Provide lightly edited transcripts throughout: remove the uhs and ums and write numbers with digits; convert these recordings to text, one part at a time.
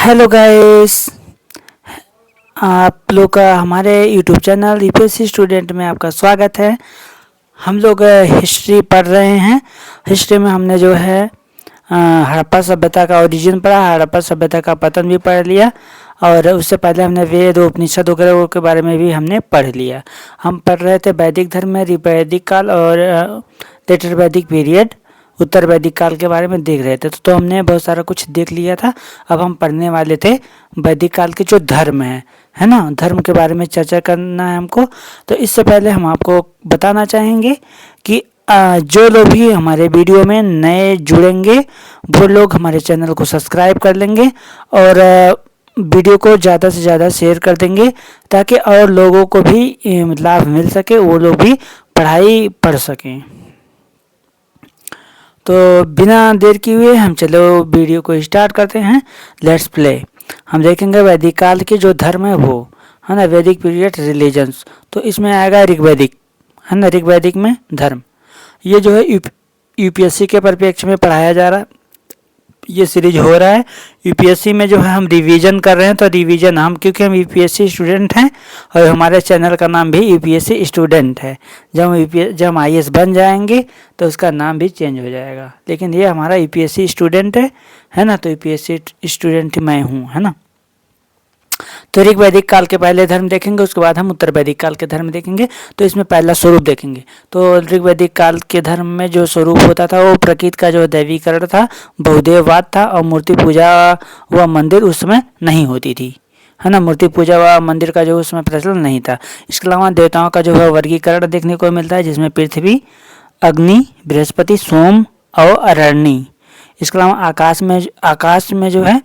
Hello guys, आप लोग का हमारे यूट्यूब चैनल यूपीएससी स्टूडेंट में आपका स्वागत है। हम लोग हिस्ट्री पढ़ रहे हैं। हिस्ट्री में हमने जो है हड़प्पा सभ्यता का ओरिजिन पढ़ा, हड़प्पा सभ्यता का पतन भी पढ़ लिया और उससे पहले हमने वेद उपनिषद वगैरह के बारे में भी हमने पढ़ लिया। हम पढ़ रहे थे वैदिक धर्म में ऋग्वैदिक काल और लेटर वैदिक पीरियड, उत्तर वैदिक काल के बारे में देख रहे थे। तो हमने बहुत सारा कुछ देख लिया था। अब हम पढ़ने वाले थे वैदिक काल के जो धर्म है ना, धर्म के बारे में चर्चा करना है हमको। तो इससे पहले हम आपको बताना चाहेंगे कि जो लोग भी हमारे वीडियो में नए जुड़ेंगे वो लोग हमारे चैनल को सब्सक्राइब कर लेंगे और वीडियो को ज़्यादा से ज़्यादा शेयर कर देंगे ताकि और लोगों को भी लाभ मिल सके, वो लोग भी पढ़ाई पढ़ सकें। तो बिना देर किए हुए हम चलो वीडियो को स्टार्ट करते हैं। Let's play. हम देखेंगे वैदिक काल के जो धर्म है वो है ना, वैदिक पीरियड रिलीजन्स। तो इसमें आएगा ऋग्वैदिक, है ना, ऋग्वैदिक में धर्म। ये जो है यूपीएससी के परिप्रेक्ष्य में पढ़ाया जा रहा है, ये सीरीज हो रहा है। यूपीएससी में जो है हम रिवीजन कर रहे हैं। तो रिवीजन हम, क्योंकि हम यूपीएससी स्टूडेंट हैं और हमारे चैनल का नाम भी यूपीएससी स्टूडेंट है। जब हम आईएएस बन जाएंगे तो उसका नाम भी चेंज हो जाएगा, लेकिन ये हमारा यूपीएससी स्टूडेंट है ना। तो यूपीएससी स्टूडेंट मैं हूँ, है ना। तो ऋग्वैदिक काल के पहले धर्म देखेंगे, उसके बाद हम उत्तर वैदिक काल के धर्म देखेंगे। तो इसमें पहला स्वरूप देखेंगे। तो ऋग्वैदिक काल के धर्म में जो स्वरूप होता था वो प्रकृति का जो दैवीकरण था, बहुदेववाद था और मूर्ति पूजा व मंदिर उस समय नहीं होती थी, है ना। मूर्ति पूजा व मंदिर का जो उसमें प्रचलन नहीं था। इसके अलावा देवताओं का जो है वर्गीकरण देखने को मिलता है, जिसमें पृथ्वी, अग्नि, बृहस्पति, सोम और अरण्य। इसके अलावा आकाश में जो है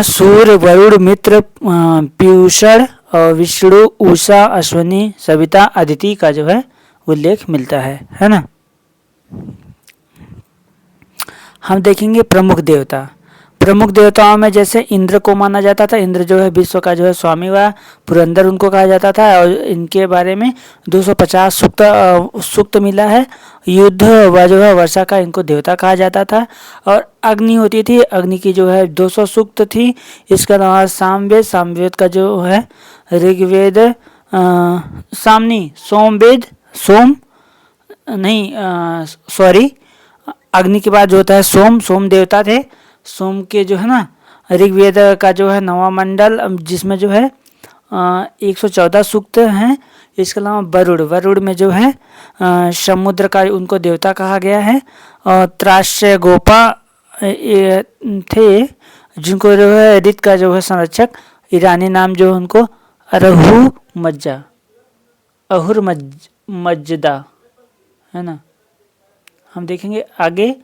सूर्य, वरुण, मित्र, पीयूषण और विष्णु, उषा, अश्विनी, सविता, अदिति का जो है उल्लेख मिलता है ना। हम देखेंगे प्रमुख देवता। प्रमुख देवताओं में जैसे इंद्र को माना जाता था। इंद्र जो है विश्व का जो है स्वामी व पुरंदर उनको कहा जाता था और इनके बारे में 250 सूक्त मिला है। युद्ध व जो है वर्षा का इनको देवता कहा जाता था। और अग्नि होती थी, अग्नि की जो है 200 सूक्त थी। इसके अलावा सामवेद का जो है ऋग्वेद, अग्नि के बाद जो होता है सोम देवता थे। सोम के जो है ना ऋग्वेद का जो है नवा मंडल, जिसमें जो है 114 सूक्त हैं। इसके अलावा वरुण में जो है समुद्र का उनको देवता कहा गया है। और त्रास्य गोपा थे, जिनको जो है ऋत का जो है संरक्षक, ईरानी नाम जो उनको अहुरमज्दा, है ना। हम देखेंगे आगे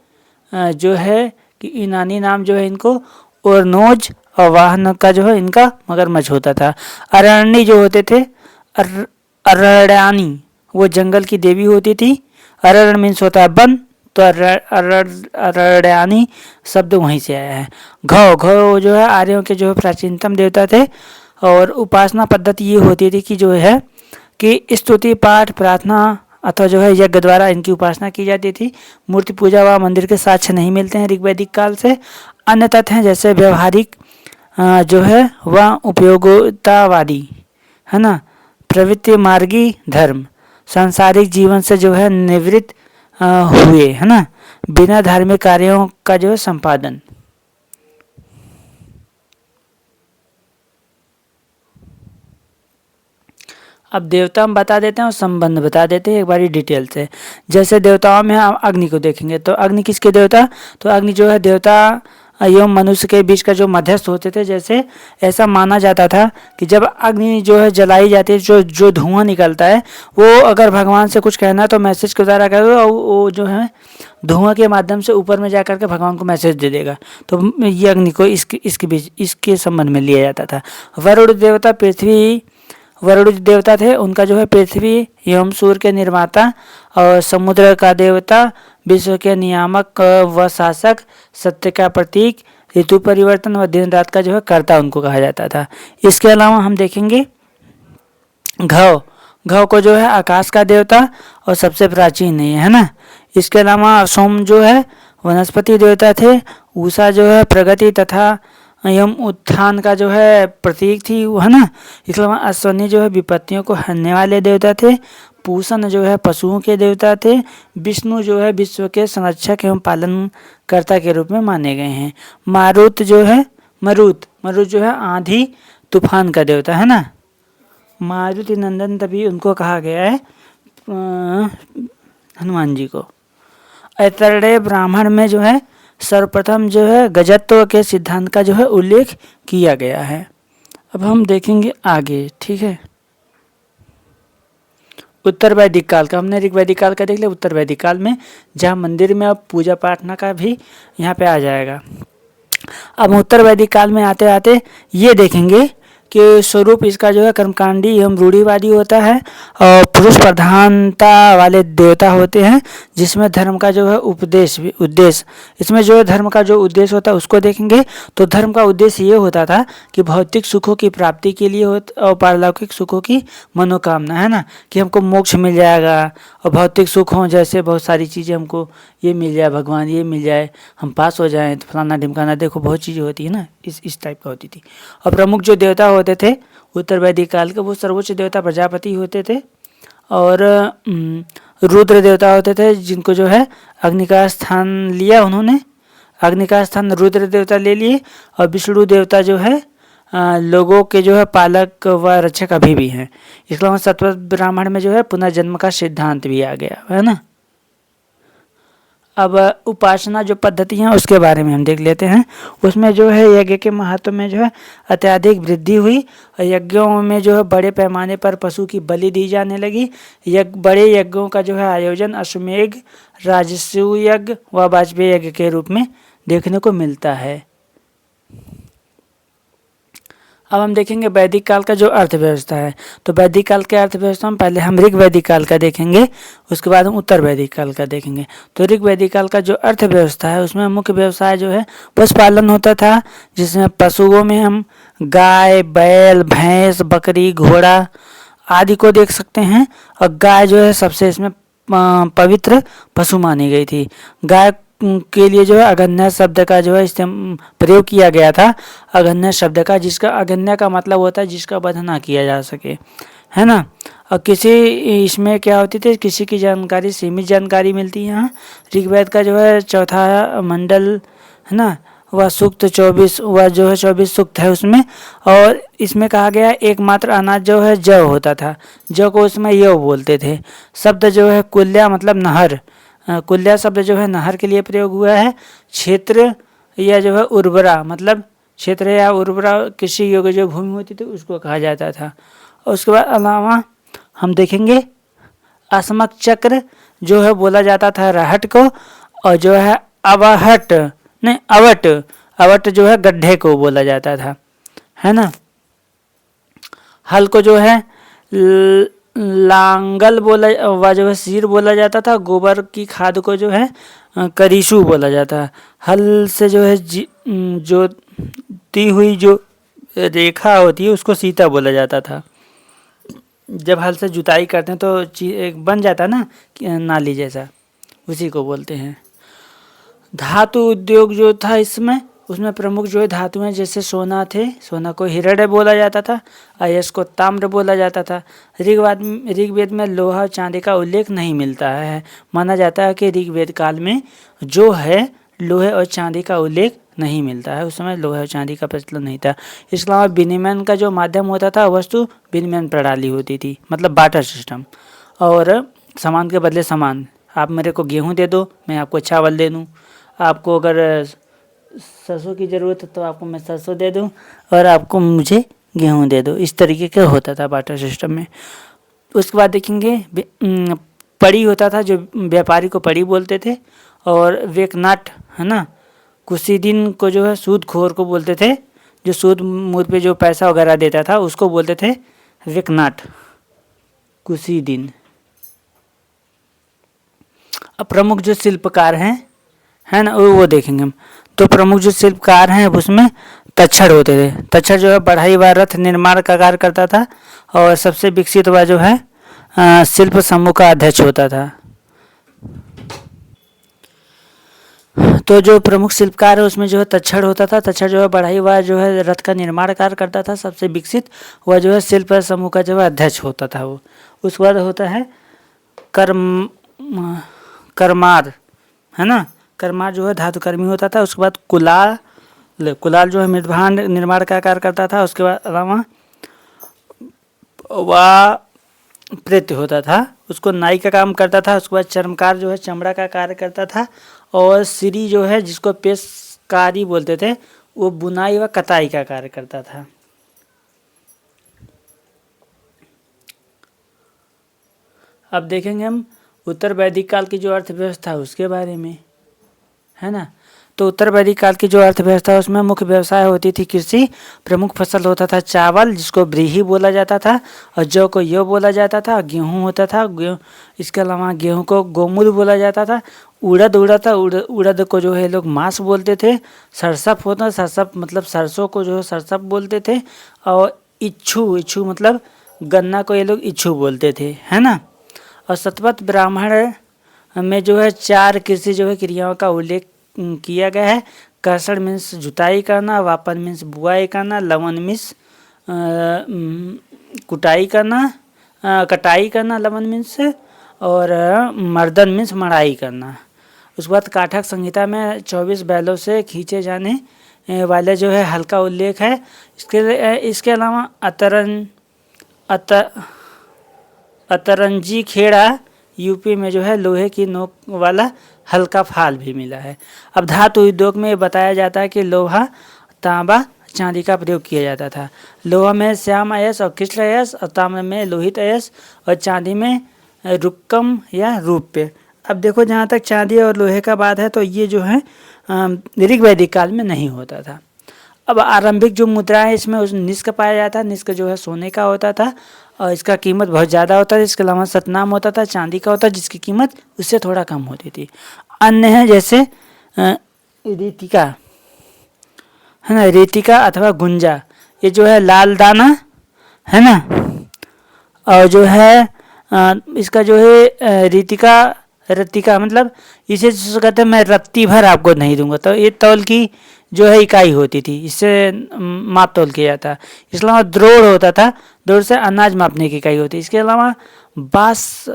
जो है कि ईरानी नाम जो है इनको ओरनोज, और वाहन का जो है इनका मगरमच्छ होता था। अरण्य जो होते थे अरण्यानी, वो जंगल की देवी होती थी। अरण्य मीन्स होता है वन, तो अरण्यानी शब्द वहीं से आया है। घौ जो है आर्यों के जो है प्राचीनतम देवता थे। और उपासना पद्धति ये होती थी कि जो है कि स्तुति, पाठ, प्रार्थना अथवा जो है यज्ञ द्वारा इनकी उपासना की जाती थी। मूर्ति पूजा व मंदिर के साक्ष्य नहीं मिलते हैं ऋग्वैदिक काल से। अन्य तथ्य हैं जैसे व्यवहारिक जो है वह उपयोगितावादी, है ना, प्रवृत्ति मार्गी धर्म, सांसारिक जीवन से जो है निवृत्त हुए, है ना, बिना धार्मिक कार्यों का जो है संपादन। अब देवता हम बता देते हैं और संबंध बता देते हैं एक बारी डिटेल से। जैसे देवताओं में हम अग्नि को देखेंगे। तो अग्नि किसके देवता? तो अग्नि जो है देवता एवं मनुष्य के बीच का जो मध्यस्थ होते थे। जैसे ऐसा माना जाता था कि जब अग्नि जो है जलाई जाती है, जो धुआं निकलता है, वो अगर भगवान से कुछ कहना है तो मैसेज के द्वारा करेगा, वो जो है धुआं के माध्यम से ऊपर में जाकर के भगवान को मैसेज दे देगा। तो ये अग्नि को इसके संबंध में लिया जाता था। वरुण देवता थे, उनका जो है पृथ्वी एवं सूर्य के निर्माता और समुद्र का देवता, विश्व के नियामक व शासक, सत्य का प्रतीक, ऋतु परिवर्तन व दिन रात का जो है कर्ता उनको कहा जाता था। इसके अलावा हम देखेंगे घव को जो है आकाश का देवता और सबसे प्राचीन है ना। इसके अलावा सोम जो है वनस्पति देवता थे। उषा जो है प्रगति तथा एवं उत्थान का जो है प्रतीक थी वो, है ना। इसके अलावा अश्वनी जो है विपत्तियों को हरने वाले देवता थे। पूषण जो है पशुओं के देवता थे। विष्णु जो है विश्व के संरक्षक एवं पालनकर्ता के रूप में माने गए हैं। मारुत जो है मरुत जो है आंधी तूफान का देवता, है ना। मारुति नंदन तभी उनको कहा गया है हनुमान जी को। ऐतरेय ब्राह्मण में जो है सर्वप्रथम जो है गजत्व के सिद्धांत का जो है उल्लेख किया गया है। अब हम देखेंगे आगे, ठीक है। उत्तर वैदिक काल का हमने ऋग वैदिक काल का देख लिया। उत्तर वैदिक काल में जहाँ मंदिर में अब पूजा प्रार्थना का भी यहाँ पे आ जाएगा। अब उत्तर वैदिक काल में आते आते ये देखेंगे कि स्वरूप इसका जो है कर्मकांडी एवं रूढ़िवादी होता है और पुरुष प्रधानता वाले देवता होते हैं, जिसमें धर्म का जो है उद्देश्य इसमें जो है धर्म का जो उद्देश्य होता है उसको देखेंगे। तो धर्म का उद्देश्य ये होता था कि भौतिक सुखों की प्राप्ति के लिए और पारलौकिक सुखों की मनोकामना, है ना, कि हमको मोक्ष मिल जाएगा और भौतिक सुख हों, जैसे बहुत सारी चीज़ें हमको ये मिल जाए, भगवान ये मिल जाए, हम पास हो जाएं, तो फलाना ढिमकाना, देखो बहुत चीज़ें होती है ना, इस टाइप का होती थी। और प्रमुख जो देवता होते थे उत्तर वैदिक काल के, वो सर्वोच्च देवता प्रजापति होते थे और रुद्र देवता होते थे, जिनको जो है अग्नि का स्थान लिया उन्होंने, अग्नि का स्थान रुद्र देवता ले लिए। और विष्णु देवता जो है लोगों के जो है पालक व रक्षक अभी भी हैं। इसके अलावा सत्व ब्राह्मण में जो है पुनर्जन्म का सिद्धांत भी आ गया, है ना। अब उपासना जो पद्धति है उसके बारे में हम देख लेते हैं। उसमें जो है यज्ञ के महत्व में जो है अत्यधिक वृद्धि हुई और यज्ञों में जो है बड़े पैमाने पर पशु की बलि दी जाने लगी। बड़े यज्ञों का जो है आयोजन अश्वमेघ, राजसूय यज्ञ व वाजपेयी यज्ञ के रूप में देखने को मिलता है। अब हम देखेंगे वैदिक काल का जो अर्थव्यवस्था है। तो वैदिक काल के अर्थव्यवस्था में पहले हम ऋग वैदिक काल का देखेंगे, उसके बाद हम उत्तर वैदिक काल का देखेंगे। तो ऋग वैदिक काल का जो अर्थव्यवस्था है उसमें मुख्य व्यवसाय जो है पशुपालन होता था, जिसमें पशुओं में हम गाय, बैल, भैंस, बकरी, घोड़ा आदि को देख सकते हैं। और गाय जो है सबसे इसमें पवित्र पशु मानी गई थी। गाय के लिए जो है अगन्य शब्द का जो है प्रयोग किया गया था, अगन्य शब्द का, जिसका अगन्य का मतलब होता है जिसका वध ना किया जा सके, है ना। और किसी इसमें क्या होती थी, किसी की जानकारी सीमित जानकारी मिलती है। यहाँ ऋग्वेद का जो है चौथा मंडल, है ना, वह सूक्त 24 वह जो है 24 सूक्त है उसमें। और इसमें कहा गया एकमात्र अनाज जो है जौ होता था, जौ को उसमें यौ बोलते थे। शब्द जो है कुल्या मतलब नहर, कुल्या शब्द जो है नहर के लिए प्रयोग हुआ है। क्षेत्र या जो है उर्वरा मतलब क्षेत्र या उर्वरा कृषि योग्य जो भूमि होती थी उसको कहा जाता था। और उसके बाद अलावा हम देखेंगे असमक चक्र जो है बोला जाता था रहट को, और जो है अवट जो है गड्ढे को बोला जाता था, है ना। हल को जो है लांगल बोला व जो है सिर बोला जाता था। गोबर की खाद को जो है करीसू बोला जाता है। हल से जो है जोती हुई जो रेखा होती है उसको सीता बोला जाता था। जब हल से जुताई करते हैं तो एक बन जाता है ना नाली जैसा, उसी को बोलते हैं। धातु उद्योग जो था इसमें, उसमें प्रमुख जो है धातुएं जैसे सोना थे, सोना को हिरण्य बोला जाता था, अयस्क को ताम्र बोला जाता था। ऋग्वेद में लोहा और चांदी का उल्लेख नहीं मिलता है। माना जाता है कि ऋग्वेद काल में जो है लोहे और चांदी का उल्लेख नहीं मिलता है। उस समय लोहे और चांदी का प्रचलन नहीं था। इसके अलावा विनिमय का जो माध्यम होता था वस्तु विनिमय प्रणाली होती थी, मतलब बाटर सिस्टम, और सामान के बदले सामान। आप मेरे को गेहूँ दे दो, मैं आपको चावल दे दूँ। आपको अगर सरसों की ज़रूरत है तो आपको मैं सरसों दे दूं और आपको मुझे गेहूं दे दो। इस तरीके का होता था बाटर सिस्टम में। उसके बाद देखेंगे पड़ी होता था, जो व्यापारी को पड़ी बोलते थे। और वेकनाट, है ना, कुछ दिन को जो है सूदखोर को बोलते थे, जो सूद मूद पे जो पैसा वगैरह देता था उसको बोलते थे वेकनाट, कुछ दिन। अब प्रमुख जो शिल्पकार हैं, है ना, वो देखेंगे हम। तो प्रमुख जो शिल्पकार हैं उसमें तक्षण होते थे। तक्षण जो है बढ़ई व रथ निर्माण का कार्य करता था और सबसे विकसित हुआ जो है शिल्प समूह का अध्यक्ष होता था। तो जो प्रमुख शिल्पकार है उसमें जो है तक्षण होता था। तक्षण जो है बढ़ाई हुआ जो है रथ का निर्माण कार्य करता था। सबसे विकसित वह जो है शिल्प समूह का जो है अध्यक्ष होता था वो। उसके बाद होता है करमार, है ना। करमार जो है धातुकर्मी होता था। उसके बाद कुलाल जो है मृदभांड निर्माण का कार्य करता था। उसके बाद अलावा वह प्रेत्य होता था, उसको नाई का काम करता था। उसके बाद चर्मकार जो है चमड़ा का कार्य करता था। और श्री जो है जिसको पेशकारी बोलते थे वो बुनाई व कताई का कार्य करता था। अब देखेंगे हम उत्तर वैदिक काल की जो अर्थव्यवस्था उसके बारे में, है ना। तो उत्तर वैदिक काल की जो अर्थव्यवस्था उसमें मुख्य व्यवसाय होती थी कृषि। प्रमुख फसल होता था चावल जिसको व्रीहि बोला जाता था, और जौ को यो बोला जाता था। गेहूं होता था, इसके अलावा गेहूं को गोमूल बोला जाता था। उड़द को जो है लोग मांस बोलते थे। सरसप होता, सरसप मतलब सरसों को जो है सरसप बोलते थे। और इच्छू मतलब गन्ना को ये लोग इच्छू बोलते थे, है ना। और शतपथ ब्राह्मण में जो है 4 कृषि जो है क्रियाओं का उल्लेख किया गया है। कर्षण मीन्स जुताई करना, वापन मीन्स बुआई करना, लवन मीन्स कटाई करना लवन मीन्स, और मर्दन मीन्स मड़ाई करना। उसके बाद काठक संहिता में 24 बैलों से खींचे जाने वाले जो है हल्का उल्लेख है। इसके अलावा अतरंजी खेड़ा यूपी में जो है लोहे की नोक वाला हल्का फाल भी मिला है। अब धातु उद्योग में बताया जाता है कि लोहा, तांबा, चांदी का प्रयोग किया जाता था। लोहा में श्याम अयस्क और कृष्ण अयस्क, और तांबा में लोहित अयस्क, और चांदी में रुक्कम या रूप्य। अब देखो जहाँ तक चांदी और लोहे का बात है तो ये जो है ऋग वैदिक काल में नहीं होता था। अब आरंभिक जो मुद्रा है इसमें निष्क पाया जाता है। निष्क जो है सोने का होता था और इसका कीमत बहुत ज़्यादा होता था। इसके अलावा सतनाम होता था, चांदी का होता जिसकी कीमत उससे थोड़ा कम होती थी। अन्य है जैसे रेतिका, है ना, रेतिका अथवा गुंजा, ये जो है लाल दाना, है ना। और जो है इसका जो है रत्तिका मतलब इसे जो कहते हैं मैं रत्ती भर आपको नहीं दूंगा, तो ये तौल की जो है इकाई होती थी, इससे माप तौल किया जाता। इसके अलावा द्रोड़ होता था, द्रोड़ से अनाज मापने की इकाई होती। इसके अलावा बास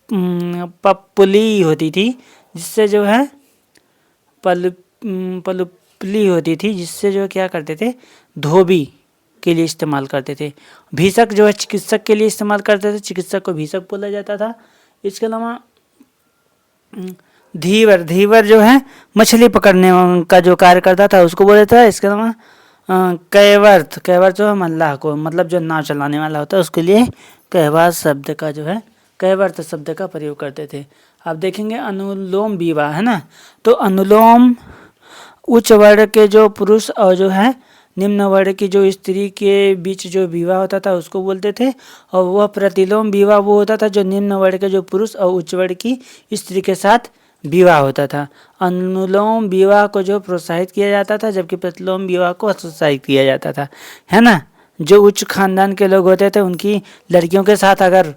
पपुली होती थी जिससे जो है पलुपली होती थी जिससे जो क्या करते थे धोबी के लिए इस्तेमाल करते थे। भीषक जो है चिकित्सक के लिए इस्तेमाल करते थे, चिकित्सक को भीषक बोला जाता था। इसके अलावा धीवर जो है मछली पकड़ने का जो कार्य करता था उसको बोला जाता है। इसके अलावा कैवर्त जो है मल्लाह को मतलब जो नाव चलाने वाला होता है उसके लिए कैवर्त शब्द का जो है कैवर्त शब्द का प्रयोग करते थे। अब देखेंगे अनुलोम विवाह, है ना। तो अनुलोम उच्च वर्ग के जो पुरुष और जो है निम्न वर्ग की जो स्त्री के बीच जो विवाह होता था उसको बोलते थे। और वह प्रतिलोम विवाह वो होता था जो निम्न वर्ग के जो पुरुष और उच्च वर्ग की स्त्री के साथ विवाह होता था। अनुलोम विवाह को जो प्रोत्साहित किया जाता था जबकि प्रतिलोम विवाह को हतोत्साहित किया जाता था, है ना। जो उच्च खानदान के लोग होते थे उनकी लड़कियों के साथ अगर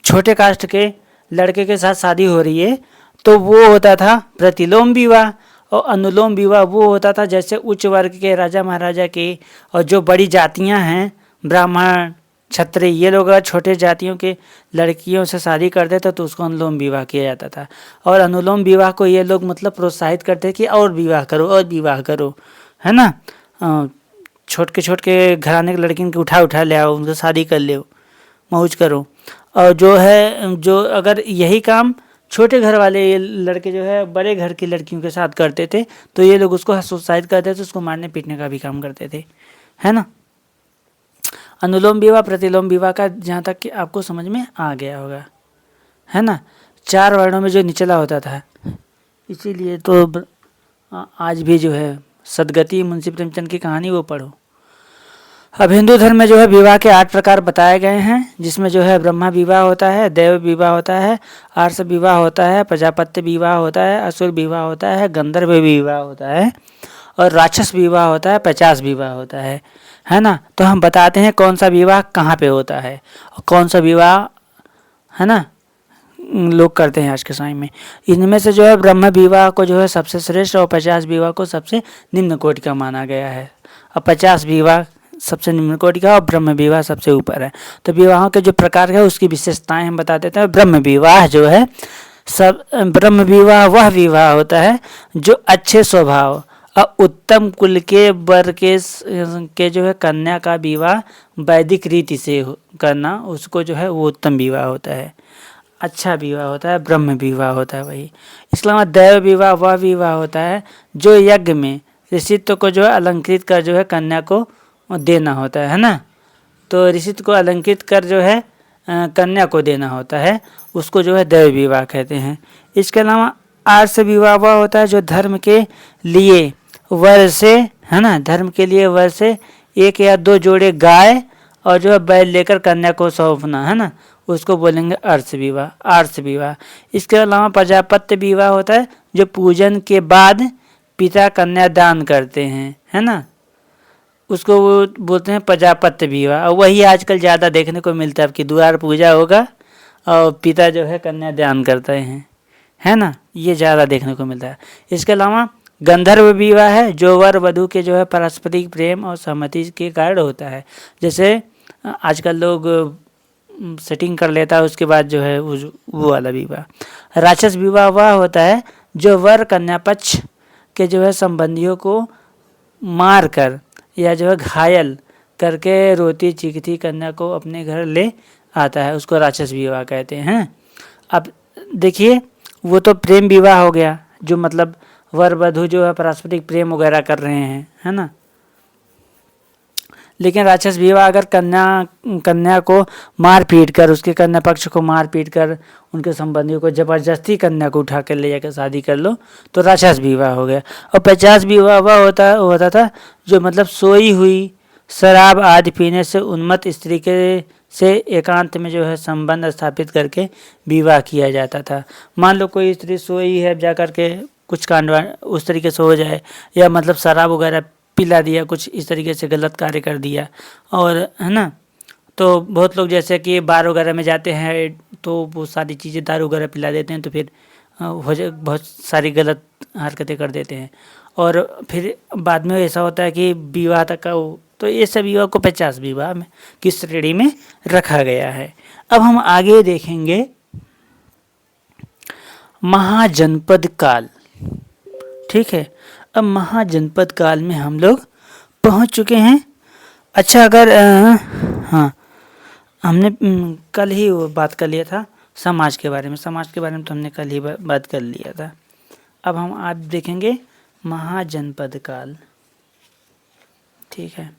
छोटे कास्ट के लड़के के साथ शादी हो रही है तो वो होता था प्रतिलोम विवाह। और अनुलोम विवाह वो होता था जैसे उच्च वर्ग के राजा महाराजा के और जो बड़ी जातियां हैं ब्राह्मण क्षत्रिय ये लोग अगर छोटे जातियों के लड़कियों से शादी करते थे तो उसको अनुलोम विवाह किया जाता था। और अनुलोम विवाह को ये लोग मतलब प्रोत्साहित करते कि और विवाह करो, है ना। छोट के घराने की लड़कियों की उठा ले आओ, उनको शादी कर ले, मौज करो। और जो है जो अगर यही काम छोटे घर वाले ये लड़के जो है बड़े घर की लड़कियों के साथ करते थे तो ये लोग उसको हतोत्साहित करते थे, उसको मारने पीटने का भी काम करते थे, है ना। अनुलोम विवाह प्रतिलोम विवाह का जहाँ तक कि आपको समझ में आ गया होगा, है ना। 4 वर्णों में जो निचला होता था, इसीलिए तो आज भी जो है सदगति मुंशी प्रेमचंद की कहानी वो पढ़ो। अब हिंदू धर्म में जो है विवाह के 8 प्रकार बताए गए हैं जिसमें जो है ब्रह्मा विवाह होता है, देव विवाह होता है, आर्ष विवाह होता है, प्रजापत्य विवाह होता है, असुर विवाह होता है, गंधर्व विवाह होता है और राक्षस विवाह होता है, 50 विवाह होता है ना। तो हम बताते हैं कौन सा विवाह कहाँ पे होता है और कौन सा विवाह, है ना, लोग करते हैं आज के समय में। इनमें से जो है ब्रह्म विवाह को जो है सबसे श्रेष्ठ और 50 विवाह को सबसे निम्न कोटि का माना गया है। और 50 विवाह सबसे निम्न कोटि का और ब्रह्म विवाह सबसे ऊपर है। तो विवाहों के जो प्रकार है उसकी विशेषताएं हम बता देते हैं। ब्रह्म विवाह जो है ब्रह्म विवाह वह विवाह होता है जो अच्छे स्वभाव और उत्तम कुल के वर के जो है कन्या का विवाह वैदिक रीति से करना, उसको जो है वो उत्तम विवाह होता है, अच्छा विवाह होता है, ब्रह्म विवाह होता है वही। इसके अलावा दैव विवाह वह विवाह होता है जो यज्ञ में ऋषित्व को जो है अलंकृत कर जो है कन्या को देना होता है ना। तो ऋषित्व को अलंकृत कर जो है कन्या को देना होता है, उसको जो है दैव विवाह कहते हैं। इसके अलावा आर्ष विवाह वह होता है जो धर्म के लिए वर से, है ना, धर्म के लिए वर से 1 या 2 जोड़े गाय और जो है बैल लेकर कन्या को सौंपना, है ना, उसको बोलेंगे अर्ष विवाह, आर्ष विवाह। इसके अलावा प्रजापत्य विवाह होता है जो पूजन के बाद पिता कन्या दान करते हैं, है ना, उसको वो बोलते हैं प्रजापत्य विवाह। और वही आजकल ज़्यादा देखने को मिलता है कि द्वार पूजा होगा और पिता जो है कन्या दान करते हैं, है ना, ये ज़्यादा देखने को मिलता है। इसके अलावा गंधर्व विवाह है जो वर वधू के जो है पारस्परिक प्रेम और सहमति के कारण होता है। जैसे आजकल लोग सेटिंग कर लेता है उसके बाद जो है वो वाला विवाह। राक्षस विवाह वह होता है जो वर कन्या पक्ष के जो है संबंधियों को मार कर या जो है घायल करके रोती चीखती कन्या को अपने घर ले आता है, उसको राक्षस विवाह कहते हैं। अब देखिए वो तो प्रेम विवाह हो गया जो मतलब वर वधू जो है पारस्परिक प्रेम वगैरह कर रहे हैं, है ना। लेकिन राक्षस विवाह अगर कन्या को मार पीट कर, उसके कन्या पक्ष को मार पीट कर उनके संबंधियों को जबरदस्ती कन्या को उठा कर ले जाकर शादी कर लो तो राक्षस विवाह हो गया। और 50 विवाह वह होता था जो मतलब सोई हुई शराब आदि पीने से उन्मत्त स्त्री के से एकांत में जो है संबंध स्थापित करके विवाह किया जाता था। मान लो कोई स्त्री सोई है जा कर के कुछ कांड उस तरीके से हो जाए, या मतलब शराब वगैरह पिला दिया, कुछ इस तरीके से गलत कार्य कर दिया, और है ना, तो बहुत लोग जैसे कि बार वगैरह में जाते हैं तो वो सारी चीज़ें दारू वगैरह पिला देते हैं, तो फिर बहुत सारी गलत हरकतें कर देते हैं और फिर बाद में ऐसा होता है कि विवाह तक का तो ये सब विवाह को 50 विवाह में किस श्रेणी में रखा गया है। अब हम आगे देखेंगे महाजनपद काल, ठीक है। अब महाजनपद काल में हम लोग पहुंच चुके हैं। अच्छा, अगर हाँ, हमने कल ही वो बात कर लिया था समाज के बारे में तो हमने कल ही बात कर लिया था। अब हम आज देखेंगे महाजनपद काल, ठीक है।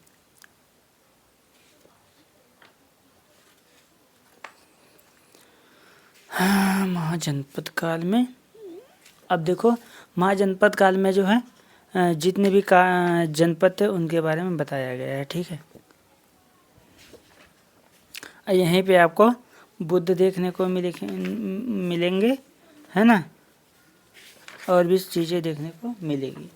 हाँ, महाजनपद काल में अब देखो महाजनपद काल में जो है जितने भी जनपद थे उनके बारे में बताया गया है, ठीक है। यहीं पे आपको बुद्ध देखने को मिलेंगे, है ना, और भी चीज़ें देखने को मिलेगी।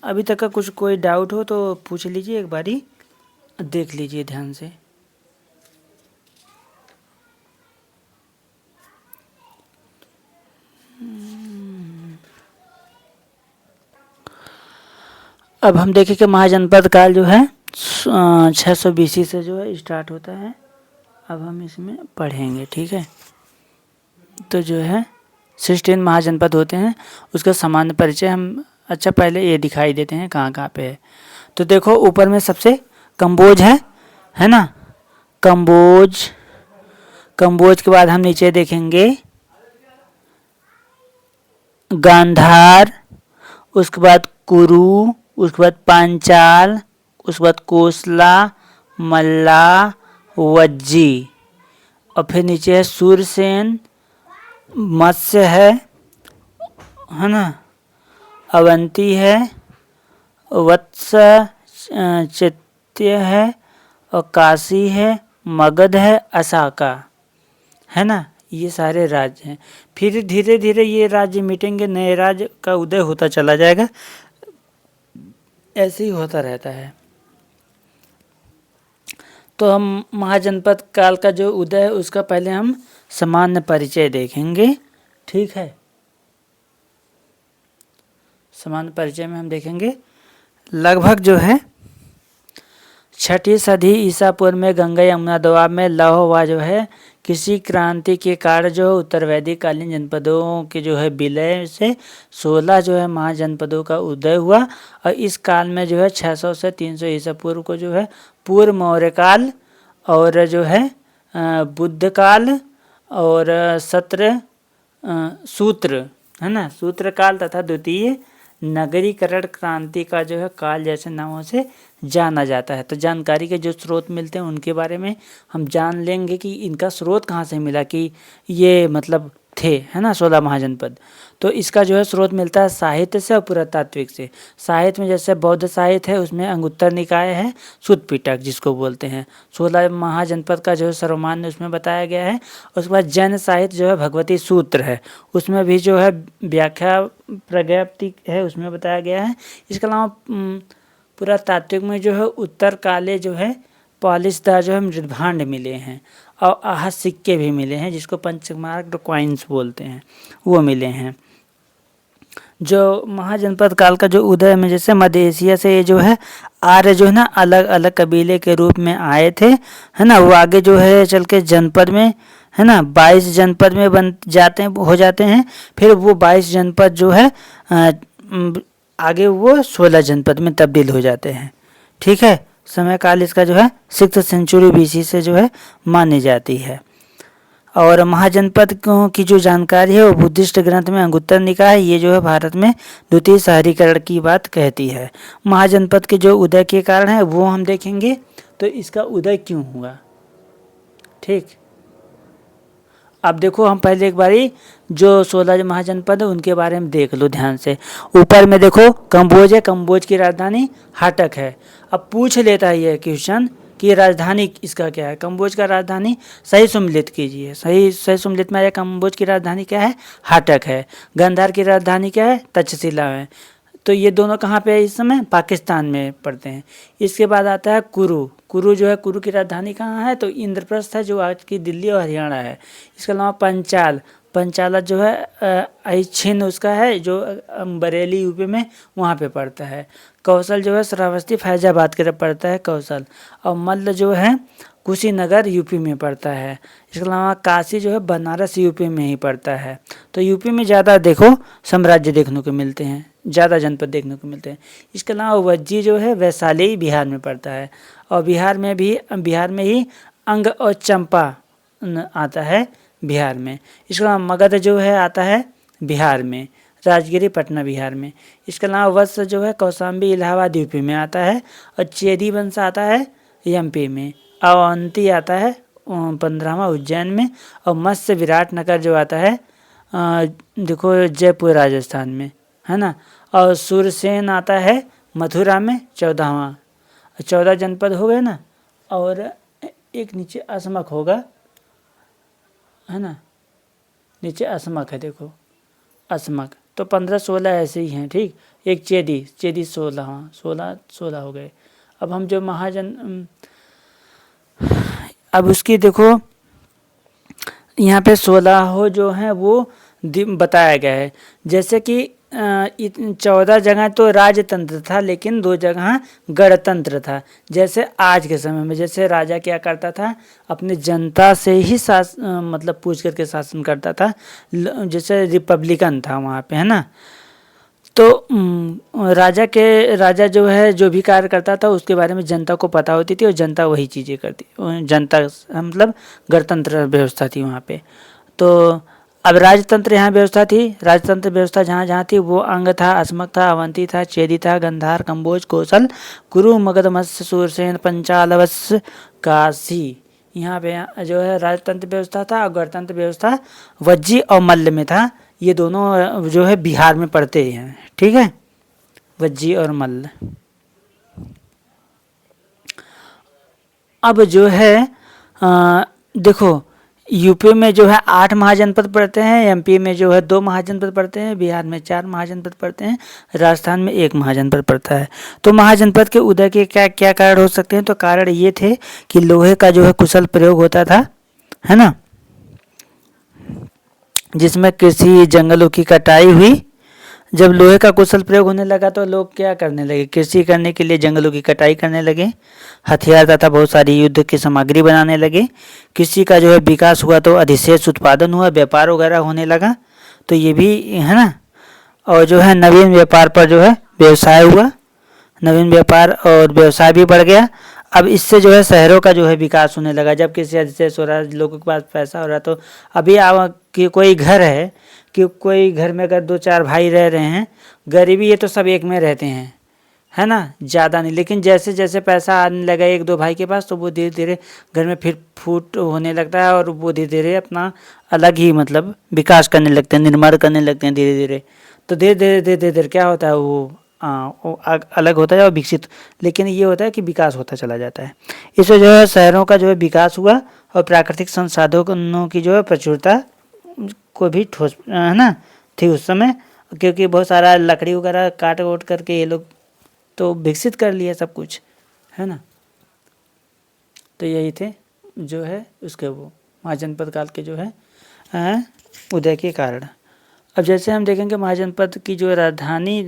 अभी तक का कुछ कोई डाउट हो तो पूछ लीजिए, एक बारी देख लीजिए ध्यान से। अब हम देखें कि महाजनपद काल जो है 600 BC से जो है स्टार्ट होता है। अब हम इसमें पढ़ेंगे, ठीक है। तो जो है 16 महाजनपद होते हैं, उसका सामान्य परिचय हम अच्छा पहले ये दिखाई देते हैं कहाँ पे है। तो देखो ऊपर में सबसे कंबोज है ना, कंबोज के बाद हम नीचे देखेंगे गांधार, उसके बाद कुरु, उसके बाद पांचाल, उसके बाद कोसला, मल्ला, वज्जी, और फिर नीचे है सूरसेन, मत्स्य है ना, अवंती है, वत्स, चैत्य है, और काशी है, मगध है, असाका, है ना। ये सारे राज्य हैं। फिर धीरे धीरे ये राज्य मिटेंगे, नए राज्य का उदय होता चला जाएगा, ऐसे ही होता रहता है। तो हम महाजनपद काल का जो उदय है उसका पहले हम सामान्य परिचय देखेंगे। ठीक है, सामान्य परिचय में हम देखेंगे लगभग जो है 6ठी सदी ईसा पूर्व में गंगा यमुना दोआब में लौह हुआ जो है किसी क्रांति के कारण जो उत्तर वैदिक कालीन जनपदों के जो है विलय से 16 जो है महाजनपदों का उदय हुआ। और इस काल में जो है 600 से 300 ईसा पूर्व को जो है पूर्व मौर्य काल और जो है बुद्ध काल और सूत्र है ना, सूत्र काल तथा द्वितीय नगरीकरण क्रांति का जो है काल जैसे नामों से जाना जाता है। तो जानकारी के जो स्रोत मिलते हैं उनके बारे में हम जान लेंगे कि इनका स्रोत कहाँ से मिला कि ये मतलब थे, है ना, 16 महाजनपद। तो इसका जो है स्रोत मिलता है साहित्य से और पुरातात्विक से। साहित्य में जैसे बौद्ध साहित्य है उसमें अंगुत्तर निकाय है, सुत्त पिटक जिसको बोलते हैं, 16 महाजनपद का जो है सर्वमान्य उसमें बताया गया है। उसके बाद जैन साहित्य जो है भगवती सूत्र है, उसमें भी जो है व्याख्या प्रज्ञप्ति है उसमें बताया गया है। इसके अलावा पुरातात्विक में जो है उत्तर काले जो है पॉलिशदार जो है मृदभांड मिले हैं और आहत सिक्के भी मिले हैं जिसको पंचमार्क कॉइन्स बोलते हैं, वो मिले हैं। जो महाजनपद काल का जो उदय में जैसे मध्य एशिया से ये जो है आर्य जो है ना अलग अलग कबीले के रूप में आए थे, है ना, वो आगे जो है चल के जनपद में, है ना, 22 जनपद में बन जाते हैं, हो जाते हैं। फिर वो 22 जनपद जो है आगे वो 16 जनपद में तब्दील हो जाते हैं। ठीक है, समय काल इसका जो है 6th सेंचुरी BC से जो है मानी जाती है। और महाजनपद की जो जानकारी है वो बुद्धिस्ट ग्रंथ में अंगुत्तर निकाय ये जो है भारत में द्वितीय शहरीकरण की बात कहती है। महाजनपद के जो उदय के कारण है वो हम देखेंगे, तो इसका उदय क्यों हुआ। ठीक, अब देखो हम पहले एक बारी जो 16 महाजनपद है उनके बारे में देख लो ध्यान से। ऊपर में देखो कंबोज है, कंबोज की राजधानी हाटक है। अब पूछ लेता है ये क्वेश्चन कि राजधानी इसका क्या है, कंबोज का राजधानी, सही सम्मिलित कीजिए, सही सम्मिलित में आया कंबोज की राजधानी क्या है, हाटक है। गांधार की राजधानी क्या है, तक्षशिला है। तो ये दोनों कहाँ पे है इस समय, पाकिस्तान में पड़ते हैं। इसके बाद आता है कुरु, कुरु जो है, कुरु की राजधानी कहाँ है, तो इंद्रप्रस्थ है जो आज की दिल्ली और हरियाणा है। इसके अलावा पंचाल, पंचाला जो है छिन्न उसका है जो बरेली यूपी में वहाँ पे पड़ता है। कौशल जो है श्रावस्ती फैजाबाद की तरफ पड़ता है कौशल। और मल्ल जो है कुशीनगर यूपी में पड़ता है। इसके अलावा काशी जो है बनारस यूपी में ही पड़ता है। तो यूपी में ज़्यादा देखो साम्राज्य देखने को मिलते हैं, ज़्यादा जनपद देखने को मिलते हैं। इसके अलावा वज्जी जो है वैशाली बिहार में पड़ता है। और बिहार में ही अंग और चंपा आता है बिहार में। इसके अलावा मगध जो है आता है बिहार में, राजगिरी पटना बिहार में। इसके अलावा वत्स जो है कौशाम्बी इलाहाबाद यूपी में आता है। और चेदी वंश आता है MP में। अवंती आता है 15वां उज्जैन में। और मत्स्य विराटनगर जो आता है देखो जयपुर राजस्थान में, है ना। और सूरसेन आता है मथुरा में 14वां। 14 जनपद हो गए ना। और एक नीचे असमक होगा, है ना, नीचे असमक है देखो असमक। तो 15-16 ऐसे ही हैं। ठीक, एक चेदी 16, हाँ 16 हो गए। अब हम जो अब उसकी देखो यहाँ पे 16 हो जो हैं वो बताया गया है। जैसे कि 14 जगह तो राजतंत्र था लेकिन 2 जगह गणतंत्र था। जैसे आज के समय में जैसे राजा क्या करता था, अपनी जनता से ही मतलब पूछ करके शासन करता था, जैसे रिपब्लिकन था वहाँ पे, है ना। तो राजा जो है जो भी कार्य करता था उसके बारे में जनता को पता होती थी और जनता वही चीज़ें करती, जनता मतलब गणतंत्र व्यवस्था थी वहाँ पे। तो अब राजतंत्र यहाँ व्यवस्था थी, राजतंत्र व्यवस्था जहाँ जहाँ थी वो अंग था, असमक था, अवंती था, चेदी था, गंधार, कंबोज, कौशल, कुरु, मगध, मत्स्य, सूरसेन, पंचाल, वत्स, काशी, यहाँ पे जो है राजतंत्र व्यवस्था था। और गणतंत्र व्यवस्था वज्जी और मल्ल में था। ये दोनों जो है बिहार में पड़ते हैं। ठीक है, वज्जी और मल्ल। अब जो है देखो यूपी में जो है 8 महाजनपद पड़ते हैं, एमपी में जो है 2 महाजनपद पड़ते हैं, बिहार में 4 महाजनपद पड़ते हैं, राजस्थान में 1 महाजनपद पड़ता है। तो महाजनपद के उदय के क्या क्या कारण हो सकते हैं? तो कारण ये थे कि लोहे का जो है कुशल प्रयोग होता था, है ना, जिसमें कृषि जंगलों की कटाई हुई। जब लोहे का कुशल प्रयोग होने लगा तो लोग क्या करने लगे? कृषि करने के लिए जंगलों की कटाई करने लगे, हथियार तथा बहुत सारी युद्ध की सामग्री बनाने लगे। कृषि का जो है विकास हुआ तो अधिशेष उत्पादन हुआ, व्यापार वगैरह होने लगा, तो ये भी है ना। और जो है नवीन व्यापार पर जो है व्यवसाय हुआ, नवीन व्यापार और व्यवसाय भी बढ़ गया। अब इससे जो है शहरों का जो है विकास होने लगा। जब किसी अधिशेष हो रहा है, लोगों के पास पैसा हो रहा है, तो अभी कि कोई घर है कि कोई घर में अगर 2-4 भाई रह रहे हैं, गरीबी है तो सब एक में रहते हैं, है ना, ज़्यादा नहीं। लेकिन जैसे जैसे पैसा आने लगा 1-2 भाई के पास, तो वो धीरे धीरे घर में फिर फूट होने लगता है और वो धीरे धीरे अपना अलग ही मतलब विकास करने लगते हैं, निर्माण करने लगते हैं धीरे धीरे। तो धीरे धीरे धीरे धीरे धीरे क्या होता है, वो अलग होता है और विकसित, लेकिन ये होता है कि विकास होता चला जाता है। इससे जो है शहरों का जो है विकास हुआ और प्राकृतिक संसाधनों की जो है प्रचुरता को भी ठोस, है ना, थी उस समय, क्योंकि बहुत सारा लकड़ी वगैरह काट वोट करके ये लोग तो विकसित कर लिया सब कुछ, है ना। तो यही थे जो है उसके वो महाजनपद काल के जो है उदय के कारण। अब जैसे हम देखेंगे महाजनपद की जो राजधानी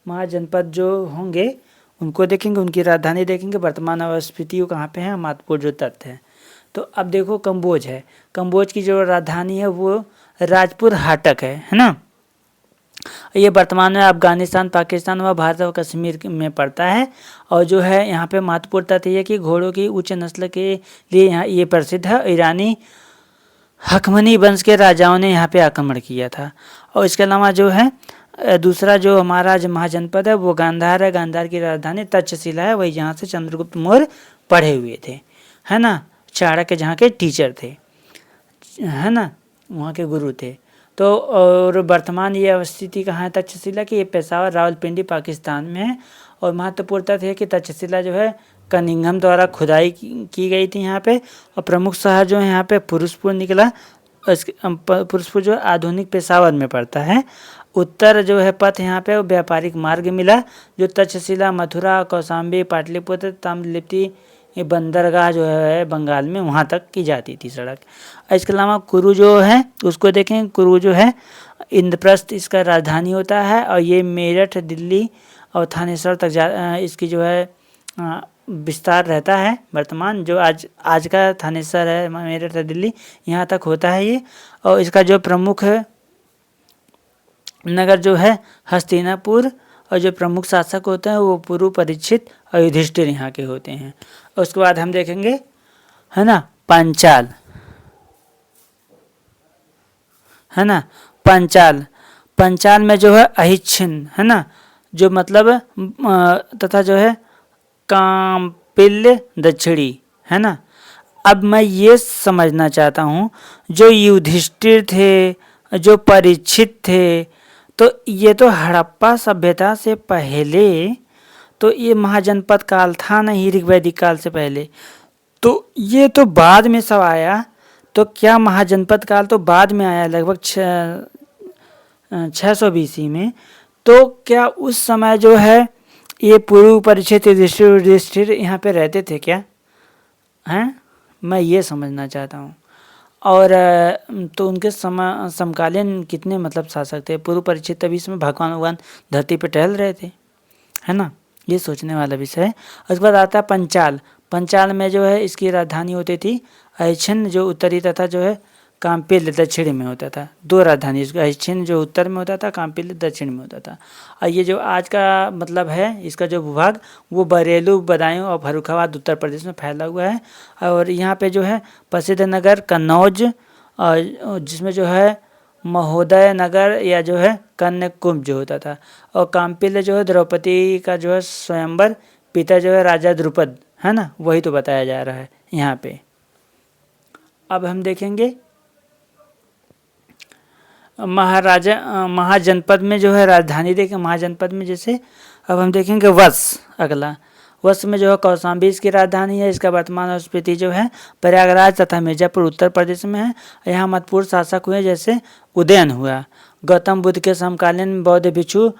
महाजनपद जो होंगे उनको देखेंगे, उनकी राजधानी देखेंगे, वर्तमान अवस्थितियों कहाँ पे है, महत्वपूर्ण जो तथ्य है। तो अब देखो कम्बोज है, कम्बोज की जो राजधानी है वो राजपुर हाटक है ना। ये वर्तमान में अफगानिस्तान, पाकिस्तान व भारत और कश्मीर में पड़ता है। और जो है यहाँ पे महत्वपूर्ण तथ्य ये कि घोड़ों की उच्च नस्ल के लिए यहाँ ये प्रसिद्ध है। ईरानी हकमनी वंश के राजाओं ने यहाँ पे आक्रमण किया था। और इसके अलावा जो है दूसरा जो हमारा जो महाजनपद है वो गांधार है। गांधार की राजधानी तक्षशिला है, वही जहाँ से चंद्रगुप्त मौर्य पढ़े हुए थे, है ना, चाणक्य जहाँ के टीचर थे, है ना, वहाँ के गुरु थे। तो और वर्तमान ये अवस्थिति कहाँ है तक्षशिला की? ये पेशावर रावलपिंडी पाकिस्तान में है। और महत्वपूर्ण तथ्य है कि तक्षशिला जो है कनिंघम द्वारा खुदाई की गई थी यहाँ पे। और प्रमुख शहर जो है यहाँ पे फिरोजपुर निकला। फिरोजपुर जो आधुनिक पेशावर में पड़ता है। उत्तर जो है पथ यहाँ पे व्यापारिक मार्ग मिला, जो तक्षशिला, मथुरा, कौशाम्बी, पाटलिपुत्र, ताम्रलिप्ति, ये बंदरगाह जो है बंगाल में, वहाँ तक की जाती थी सड़क। इसके अलावा कुरु जो है उसको देखें, कुरु जो है इंद्रप्रस्थ इसका राजधानी होता है। और ये मेरठ, दिल्ली और थानेसर तक इसकी जो है विस्तार रहता है। वर्तमान जो आज का थानेसर है, मेरठ, दिल्ली, यहाँ तक होता है ये। और इसका जो प्रमुख नगर जो है हस्तिनापुर, और जो प्रमुख शासक होते हैं वो पुरु, परीक्षित और युधिष्ठिर यहाँ के होते हैं। उसके बाद हम देखेंगे, है ना, पांचाल, है ना, पंचाल में जो है अहिच्छिन्न, है ना, जो मतलब तथा जो है काम्पिल्य दक्षिणी, है ना। अब मैं ये समझना चाहता हूँ, जो युधिष्ठिर थे, जो परीक्षित थे, तो ये तो हड़प्पा सभ्यता से पहले, तो ये महाजनपद काल था नहीं, ऋग्वैदिक काल से पहले। तो ये तो बाद में सब आया। तो क्या महाजनपद काल तो बाद में आया, लगभग 600 BC में। तो क्या उस समय जो है ये पूर्व परिचित युधिष्ठिर यहाँ पे रहते थे क्या, हैं? मैं ये समझना चाहता हूँ। और तो उनके समकालीन कितने मतलब शासक थे? पूर्व परिचित तभी इसमें भगवान धरती पे टहल रहे थे, है ना, ये सोचने वाला विषय है। उसके बाद आता है पंचाल। पंचाल में जो है इसकी राजधानी होती थी अहिच्छिन्न, जो उत्तरी तथा जो है काम्पिल्य दक्षिण में होता था। 2 राजधानी, इसका अहिच्छिन्न जो उत्तर में होता था, काम्पिल्य दक्षिण में होता था। और ये जो आज का मतलब है इसका जो भूभाग, वो बरेलू, बदायूं और फर्रुखाबाद उत्तर प्रदेश में फैला हुआ है। और यहाँ पे जो है प्रसिद्ध नगर कन्नौज, और जिसमें जो है महोदय नगर या जो है कन्या कुंभ जो होता था। और काम्पिल्य जो है द्रौपदी का जो है स्वयंवर, पिता जो है राजा द्रुपद, है ना, वही तो बताया जा रहा है यहाँ पे। अब हम देखेंगे महाजनपद में जो है राजधानी देखें महाजनपद में, जैसे अब हम देखेंगे वत्स। अगला वश में जो है कौशाम्बी इसकी राजधानी है। इसका वर्तमान स्थिति जो है प्रयागराज तथा मिर्जापुर उत्तर प्रदेश में है। यहाँ महत्वपूर्ण शासक हुए जैसे उदयन हुआ। गौतम बुद्ध के समकालीन बौद्ध भिक्षु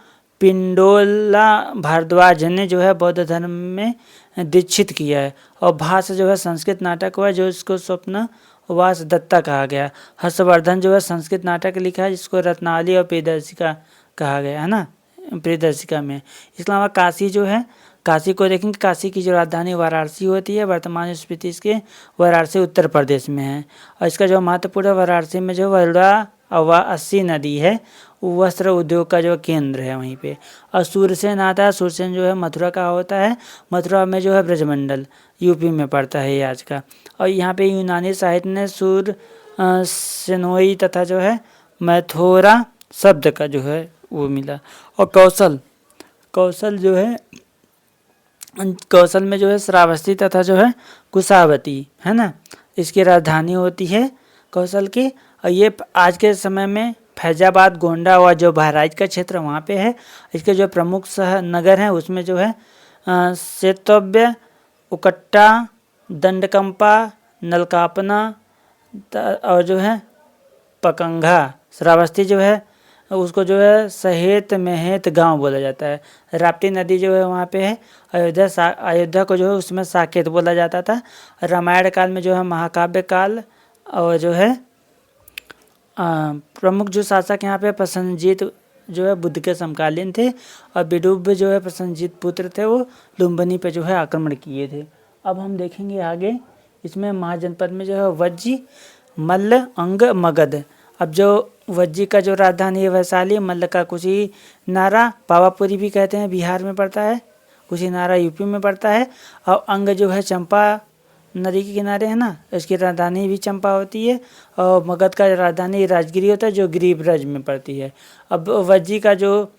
पिंडोला भारद्वाज ने जो है बौद्ध धर्म में दीक्षित किया है। और भाषा जो है संस्कृत नाटक हुआ जो इसको स्वप्न वास दत्ता कहा गया। हर्षवर्धन जो है संस्कृत नाटक लिखा है जिसको रत्नावली और प्रियदर्शिका कहा गया है ना, प्रियदर्शिका में। इसके अलावा काशी जो है, काशी को देखेंगे, काशी की जो राजधानी वाराणसी होती है, वर्तमान स्थिति इसके वाराणसी उत्तर प्रदेश में है। और इसका जो महत्वपूर्ण वाराणसी में जो वरुणा अस्सी नदी है, वस्त्र उद्योग का जो केंद्र है वहीं पे। और सूरसेन आता है, सूरसेन जो है मथुरा का होता है, मथुरा में जो है ब्रजमंडल यूपी में पड़ता है ये आज का। और यहाँ पे यूनानी साहित्य ने सूर सेनोई तथा जो है मैथोरा शब्द का जो है वो मिला। और कौशल जो है, कौशल में जो है श्रावस्ती तथा जो है कुशावती है ना, इसकी राजधानी होती है कौशल की। और ये आज के समय में फैजाबाद, गोंडा और जो बहराइच का क्षेत्र वहाँ पे है। इसके जो प्रमुख शहर नगर हैं उसमें जो है सेतव्य, उकट्टा, दंडकंपा, नलकापना और जो है पकंघा। श्रावस्ती जो है उसको जो है सहेत मेहत गांव बोला जाता है। राप्ती नदी जो है वहाँ पे है। अयोध्या को जो है उसमें साकेत बोला जाता था। रामायण काल में जो है महाकाव्य काल। और जो है प्रमुख जो शासक यहाँ पे प्रसन्नजीत जो है बुद्ध के समकालीन थे। और विडुम्ब जो है प्रसन्नजीत पुत्र थे, वो लुम्बिनी पे जो है आक्रमण किए थे। अब हम देखेंगे आगे इसमें महाजनपद में जो है वज्जी, मल्ल, अंग, मगध। अब जो वज्जी का जो राजधानी है वैशाली, मल्ल का कुशीनारा, पावापुरी भी कहते हैं, बिहार में पड़ता है, कुशीनारा यूपी में पड़ता है। और अंग जो है चंपा नदी के किनारे है ना, इसकी राजधानी भी चंपा होती है। और मगध का राजधानी राजगिरी होता है जो गिरिब्रज में पड़ती है। अब वज्जी का जो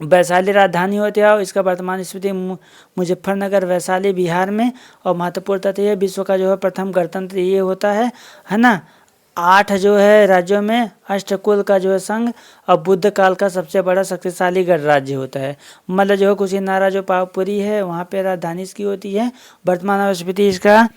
वैशाली राजधानी होती है, इसका वर्तमान स्थिति मुजफ्फरनगर वैशाली बिहार में। और महत्वपूर्ण तथ्य है विश्व का जो है प्रथम गणतंत्र ये होता है ना। 8 जो है राज्यों में अष्टकुल का जो है संघ और बुद्ध काल का सबसे बड़ा शक्तिशाली गणराज्य होता है। मल्ल जो है कुशीनारा जो पावपुरी है वहाँ पे राजधानी इसकी होती है। वर्तमान स्थिति इसका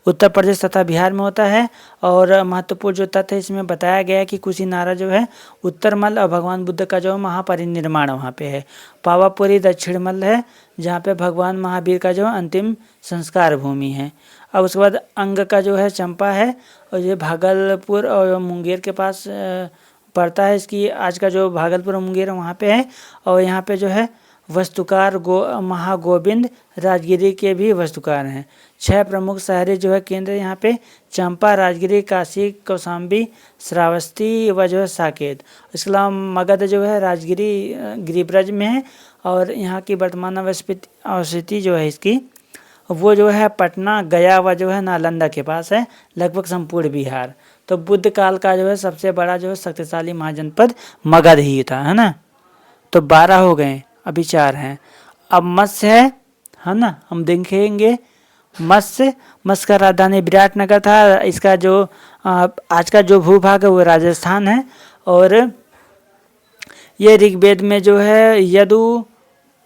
उत्तर प्रदेश तथा बिहार में होता है। और महत्वपूर्ण जो तथ्य इसमें बताया गया है कि कुशीनारा जो है उत्तर मल्ल और भगवान बुद्ध का जो महापरिनिर्माण वहाँ पे है। पावापुरी दक्षिण मल्ल है जहाँ पे भगवान महावीर का जो अंतिम संस्कार भूमि है। अब उसके बाद अंग का जो है चंपा है और ये भागलपुर और मुंगेर के पास पड़ता है। इसकी आज का जो भागलपुर और मुंगेर वहाँ पे है। और यहाँ पे जो है वस्तुकार महागोविंद राजगिरी के भी वस्तुकार हैं। 6 प्रमुख शहरी जो है केंद्र यहाँ पे चंपा, राजगिरी, काशी, कौशाम्बी, श्रावस्ती व जो है साकेत। इसके अलावा मगध जो है राजगिरी गिरिब्रज में है। और यहाँ की वर्तमान स्थिति जो है इसकी वो जो है पटना, गया व जो है नालंदा के पास है, लगभग संपूर्ण बिहार। तो बुद्ध काल का जो है सबसे बड़ा जो है शक्तिशाली महाजनपद मगध ही था, है ना। तो 12 हो गए, अभी 4 हैं। अब मत्स्य है ना, हम देखेंगे मत्स्य का राजधानी विराटनगर था। इसका जो आज का जो भूभाग है वो राजस्थान है। और ये ऋग्वेद में जो है यदु,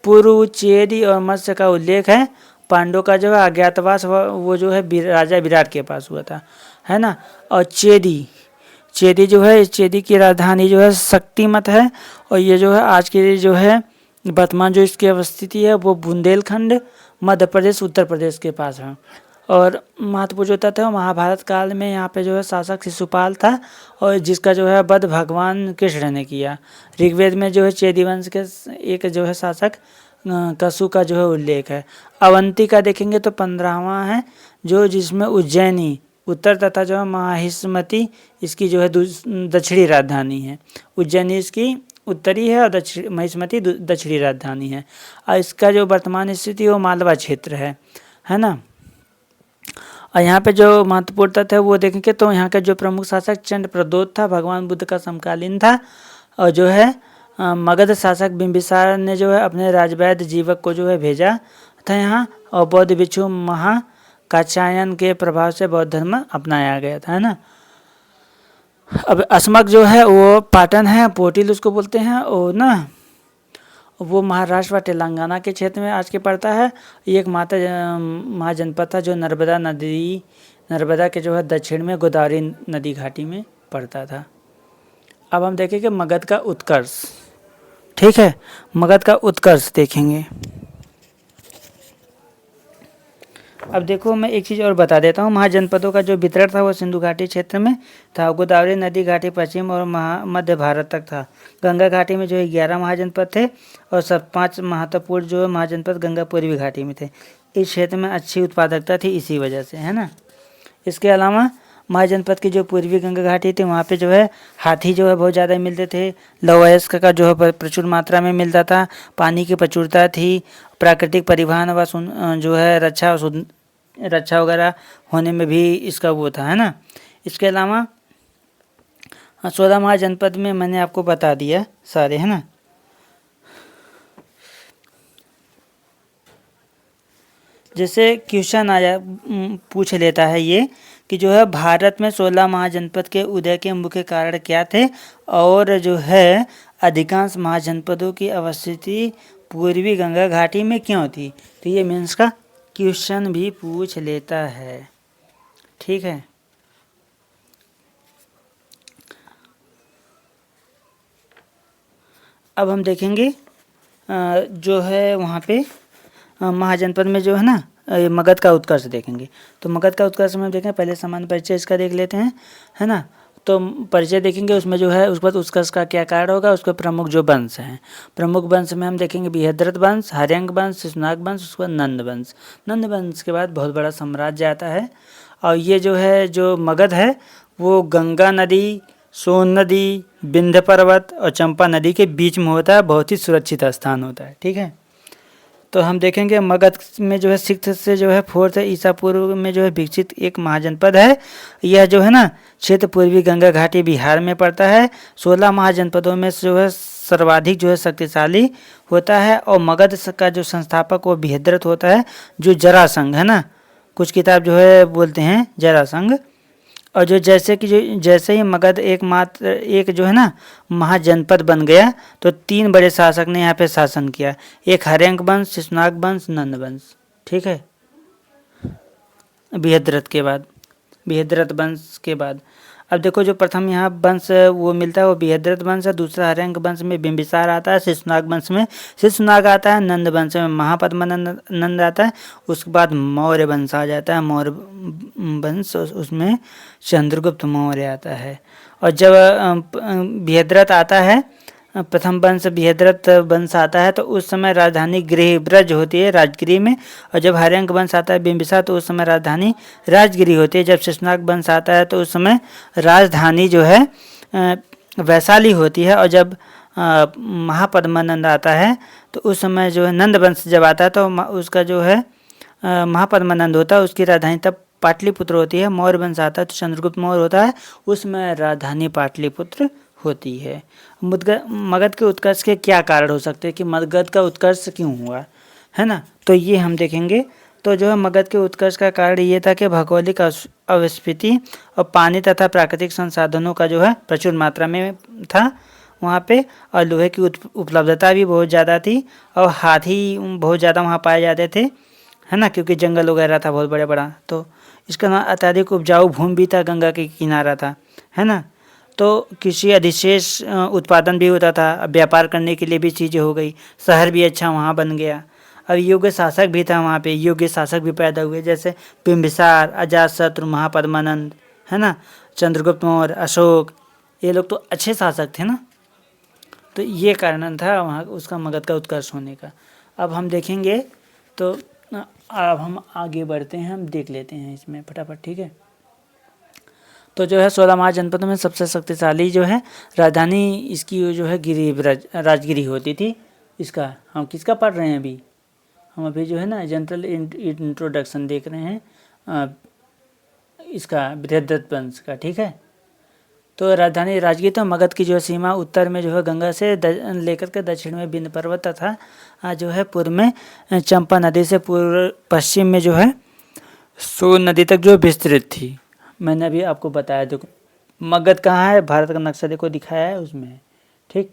पुरुचेरी और मत्स्य का उल्लेख है। पांडव का जो है अज्ञातवास वो जो है राजा विराट के पास हुआ था, है ना। और चेदी जो है, चेदी की राजधानी जो है शक्तिमत है। और ये जो है आज के जो है वर्तमान जो इसकी अवस्थिति है वो बुंदेलखंड, मध्य प्रदेश, उत्तर प्रदेश के पास है। और महत्वपूर्ण जो तथ्य है महाभारत काल में यहाँ पे जो है शासक शिशुपाल था और जिसका जो है वध भगवान कृष्ण ने किया। ऋग्वेद में जो है चेदी वंश के एक जो है शासक कसु का जो है उल्लेख है। अवंती का देखेंगे तो 15वां है जो जिसमें उज्जैनी उत्तर तथा जो है माहिष्मती इसकी जो है दक्षिणी राजधानी है। उज्जैनी इसकी उत्तरी है और महिष्मती दक्षिणी राजधानी है। और इसका जो वर्तमान स्थिति वो मालवा क्षेत्र है ना। और यहाँ पे जो महत्वपूर्ण तथ्य है वो देखेंगे तो यहाँ का जो प्रमुख शासक चंड प्रदोत था, भगवान बुद्ध का समकालीन था। और जो है मगध शासक बिंबिसार ने जो है अपने राजवैद्य जीवक को जो है भेजा था यहाँ। और बौद्ध भिक्षु महाकात्यायन के प्रभाव से बौद्ध धर्म अपनाया गया था, है ना। अब अस्मक जो है वो पाटन है, पोटिल उसको बोलते हैं और ना। वो महाराष्ट्र व तेलंगाना के क्षेत्र में आज के पड़ता है। ये एक महाजनपद था जो नर्मदा के जो है दक्षिण में गोदावरी नदी घाटी में पड़ता था। अब हम देखेंगे मगध का उत्कर्ष। ठीक है, मगध का उत्कर्ष देखेंगे। अब देखो मैं एक चीज़ और बता देता हूँ, महाजनपदों का जो वितरण था वो सिंधु घाटी क्षेत्र में था। गोदावरी नदी घाटी पश्चिम और मध्य भारत तक था। गंगा घाटी में जो है 11 महाजनपद थे और सब 5 महत्वपूर्ण जो है महाजनपद गंगा पूर्वी घाटी में थे। इस क्षेत्र में अच्छी उत्पादकता थी इसी वजह से, है ना। इसके अलावा महाजनपद की जो पूर्वी गंगा घाटी थी वहाँ पे जो है हाथी जो है बहुत ज़्यादा मिलते थे। लौहअयस्क का जो है प्रचुर मात्रा में मिलता था। पानी की प्रचुरता थी। प्राकृतिक परिवहन व जो है रक्षा वगैरह होने में भी इसका वो था, है ना। इसके अलावा 16 महाजनपद में मैंने आपको बता दिया सारे, है ना। जैसे क्वेश्चन आया पूछ लेता है ये कि जो है भारत में 16 महाजनपद के उदय के मुख्य कारण क्या थे और जो है अधिकांश महाजनपदों की अवस्थिति पूर्वी गंगा घाटी में क्यों थी। तो ये मीन्स का क्वेश्चन भी पूछ लेता है। ठीक है, अब हम देखेंगे जो है वहाँ पे महाजनपद में जो है ना मगध का उत्कर्ष देखेंगे। तो मगध का उत्कर्ष में देखें, पहले सामान्य परिचय इसका देख लेते हैं, है ना। तो परिचय देखेंगे, उसमें जो है उसके बाद उत्कर्ष का क्या कारण होगा, उसके प्रमुख जो वंश हैं। प्रमुख वंश में हम देखेंगे बृहद्रथ वंश, हर्यंक वंश, शिशुनाग वंश, उसके बाद नंद वंश। नंद वंश के बाद बहुत बड़ा साम्राज्य आता है। और ये जो है जो मगध है वो गंगा नदी, सोन नदी, विंध्य पर्वत और चंपा नदी के बीच में होता है। बहुत ही सुरक्षित स्थान होता है। ठीक है, तो हम देखेंगे मगध में जो है 6 से जो है 4 ईसा पूर्व में जो है विकसित एक महाजनपद है। यह जो है ना क्षेत्र पूर्वी गंगा घाटी बिहार में पड़ता है। 16 महाजनपदों में जो है सर्वाधिक जो है शक्तिशाली होता है। और मगध का जो संस्थापक वो बृहद्रथ होता है, जो जरासंध, है ना। कुछ किताब जो है बोलते हैं जरासंध। और जो जैसे ही मगध एक जो है ना महाजनपद बन गया तो 3 बड़े शासक ने यहाँ पे शासन किया। एक हर्यंक वंश, शिशुनाग वंश, नंद वंश। ठीक है, बृहद्रथ वंश के बाद अब देखो जो प्रथम यहाँ वंश वो मिलता है वो बृहद्रथ वंश है। दूसरा हर्यंक वंश में बिंबिसार आता है। शिशुनाग वंश में शिशुनाग आता है। नंद वंश में महापद्मनंद आता है। उसके बाद मौर्य वंश आ जाता है। मौर्य वंश उसमें चंद्रगुप्त मौर्य आता है। और जब बृहद्रथ आता है, प्रथम वंश बृहद्रथ वंश आता है तो उस समय राजधानी गृहब्रज होती है राजगिरी में। और जब हर्यंक वंश आता है बिंबिसार तो उस समय राजधानी राजगिरी होती है। जब शिशुनाग वंश आता है तो उस समय राजधानी जो है वैशाली होती है। और जब महापद्मनंद आता है तो उस समय जो है नंद वंश जब आता है तो उसका जो है महापद्मनंद होता है, उसकी राजधानी तब पाटलिपुत्र होती है। मौर्य वंश आता है तो चंद्रगुप्त मौर्य होता है, उसमें राजधानी पाटलिपुत्र होती है। मगध के उत्कर्ष के क्या कारण हो सकते हैं कि मगध का उत्कर्ष क्यों हुआ, है ना। तो ये हम देखेंगे। तो जो है मगध के उत्कर्ष का कारण ये था कि भौगोलिक अवस्थिति और पानी तथा प्राकृतिक संसाधनों का जो है प्रचुर मात्रा में था वहाँ पे। और लोहे की उपलब्धता भी बहुत ज़्यादा थी और हाथी बहुत ज़्यादा वहाँ पाए जाते थे, है ना, क्योंकि जंगल वगैरह था बहुत बड़ा। तो इसका ना अत्यधिक उपजाऊ भूमि भी था, गंगा के किनारा था, है ना। तो कृषि अधिशेष उत्पादन भी होता था। व्यापार करने के लिए भी चीज़ें हो गई। शहर भी अच्छा वहाँ बन गया। अब योग्य शासक भी था वहाँ पे, योग्य शासक भी पैदा हुए जैसे बिंबिसार, अजातशत्रु, महापद्मनंद, है ना, चंद्रगुप्त मौर्य, अशोक। ये लोग तो अच्छे शासक थे ना। तो ये कारण था वहाँ उसका मगध का उत्कर्ष होने का। अब हम देखेंगे तो अब हम आगे बढ़ते हैं, हम देख लेते हैं इसमें फटाफट। ठीक है, तो जो है 16 महाजनपदों में सबसे शक्तिशाली जो है राजधानी इसकी जो है गिरिब्रज राजगिरी होती थी। इसका हम किसका पढ़ रहे हैं अभी, हम अभी जो है ना जनरल इंट्रोडक्शन देख रहे हैं इसका बृहद्रथ वंश का। ठीक है, तो राजधानी राजगिरी। तो मगध की जो सीमा उत्तर में जो है गंगा से लेकर के दक्षिण में विंध्य पर्वत तथा जो है पूर्व में चंपा नदी से पूर्व पश्चिम में जो है सोन नदी तक जो विस्तृत थी। मैंने अभी आपको बताया, देखो मगध कहाँ है, भारत का नक्शा देखो दिखाया है उसमें। ठीक,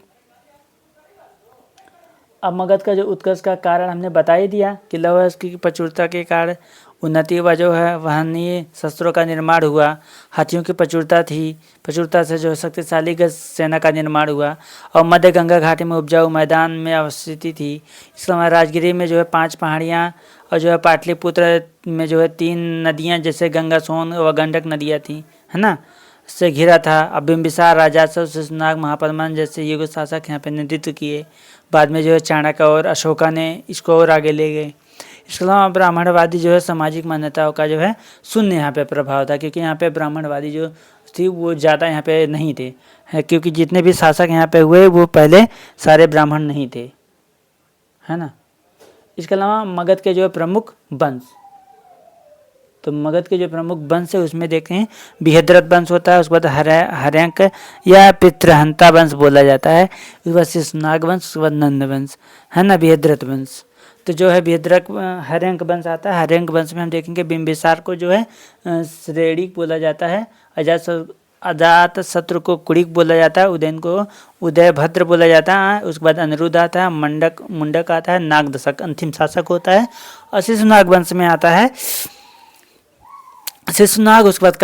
अब मगध का जो उत्कर्ष का कारण हमने बता ही दिया कि लौह की प्रचुरता के कारण उन्नति व जो है वाहनीय शस्त्रों का निर्माण हुआ, हाथियों की प्रचुरता से जो शक्तिशाली गज सेना का निर्माण हुआ और मध्य गंगा घाटी में उपजाऊ मैदान में अवस्थिति थी। इस समय राजगिरी में जो है 5 पहाड़ियाँ और जो है पाटलिपुत्र में जो है 3 नदियाँ जैसे गंगा, सोन व गंडक नदियाँ थी, है ना, से घिरा था। अब बिम्बिसार, राजस्व, शिशुनाग, महापद्मन जैसे युग शासक यहाँ पे नेतृत्व किए। बाद में जो है चाणक्य और अशोका ने इसको और आगे ले गए। इसके अलावा ब्राह्मणवादी जो है सामाजिक मान्यताओं का जो है शून्य यहाँ पे प्रभाव था, क्योंकि यहाँ पे ब्राह्मणवादी जो थी वो ज़्यादा यहाँ पे नहीं थे, क्योंकि जितने भी शासक यहाँ पे हुए वो पहले सारे ब्राह्मण नहीं थे, है ना। इसके अलावा मगध के जो प्रमुख वंश, तो मगध के जो प्रमुख वंश है उसमें देखते हैं बृहद्रथ वंश होता है, उसके बाद हर्यंक या पितृहंता वंश बोला जाता है, उसके बाद शिशुनाग वंश, उसके बाद नंद वंश, है ना, बृहद्रथ वंश। तो जो है बृहद्रथ हर्यंक वंश आता है। हर्यंक वंश में हम देखेंगे बिम्बिसार को जो है श्रेणी बोला जाता है, अजात शत्रु को कुड़िक बोला जाता है, उदयन को उदयभद्र बोला जाता है, उसके बाद अनिरुद्ध आता है, मुंडक आता है, नागदशक अंतिम शासक होता है। और शिशुनाग वंश में आता है शिशुनाग, उसके बाद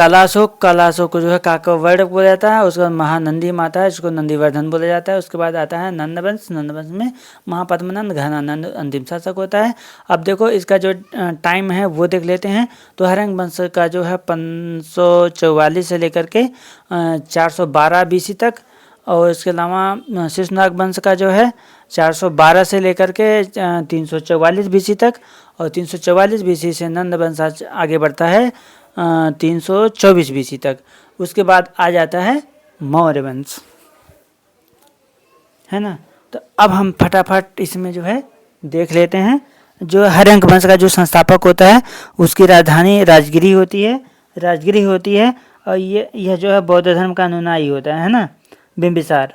कालाशोक को जो है काकवर्ण बोला जाता है, उसके बाद महानंदी माता है जिसको नंदीवर्धन बोला जाता है। उसके बाद आता है नंदवंश में महापद्मनंद घनानंद अंतिम शासक होता है। अब देखो इसका जो टाइम है वो देख लेते हैं। तो हर्यंक वंश का जो है 544 से लेकर के 412 BC तक, और इसके अलावा शिशुनाग वंश का जो है 412 से लेकर के 344 BC तक, और 344 BC से नंद वंश आगे बढ़ता है 324 BC तक। उसके बाद आ जाता है मौर्य वंश, है ना। तो अब हम फटाफट इसमें जो है देख लेते हैं। जो हर्यंक वंश का जो संस्थापक होता है उसकी राजधानी राजगिरी होती है, और यह जो है बौद्ध धर्म का अनुयायी होता है ना, बिम्बिसार।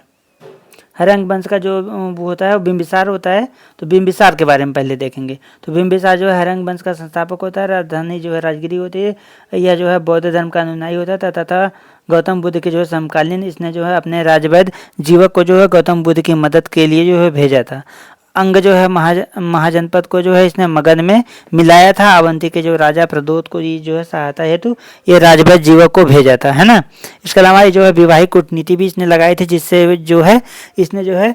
हर्यंक वंश का जो वो होता है वो बिम्बिसार होता है। तो बिम्बिसार के बारे में पहले देखेंगे। तो बिम्बिसार जो है हर्यंक वंश का संस्थापक होता है, राजधानी जो है राजगिरी होती है। यह जो है बौद्ध धर्म का अनुयायी होता है तथा गौतम बुद्ध के जो है समकालीन। इसने जो है अपने राजवैद्य जीवक को जो है गौतम बुद्ध की मदद के लिए जो है भेजा था। अंग जो है महाजनपद को जो है इसने मगध में मिलाया था। अवंती के जो राजा प्रदोत को ये जो है सहायता हेतु ये राजवैद्य जीवक को भेजा था, है ना। इसके अलावा ये जो है विवाहिक कूटनीति भी इसने लगाई थी, जिससे जो है इसने जो है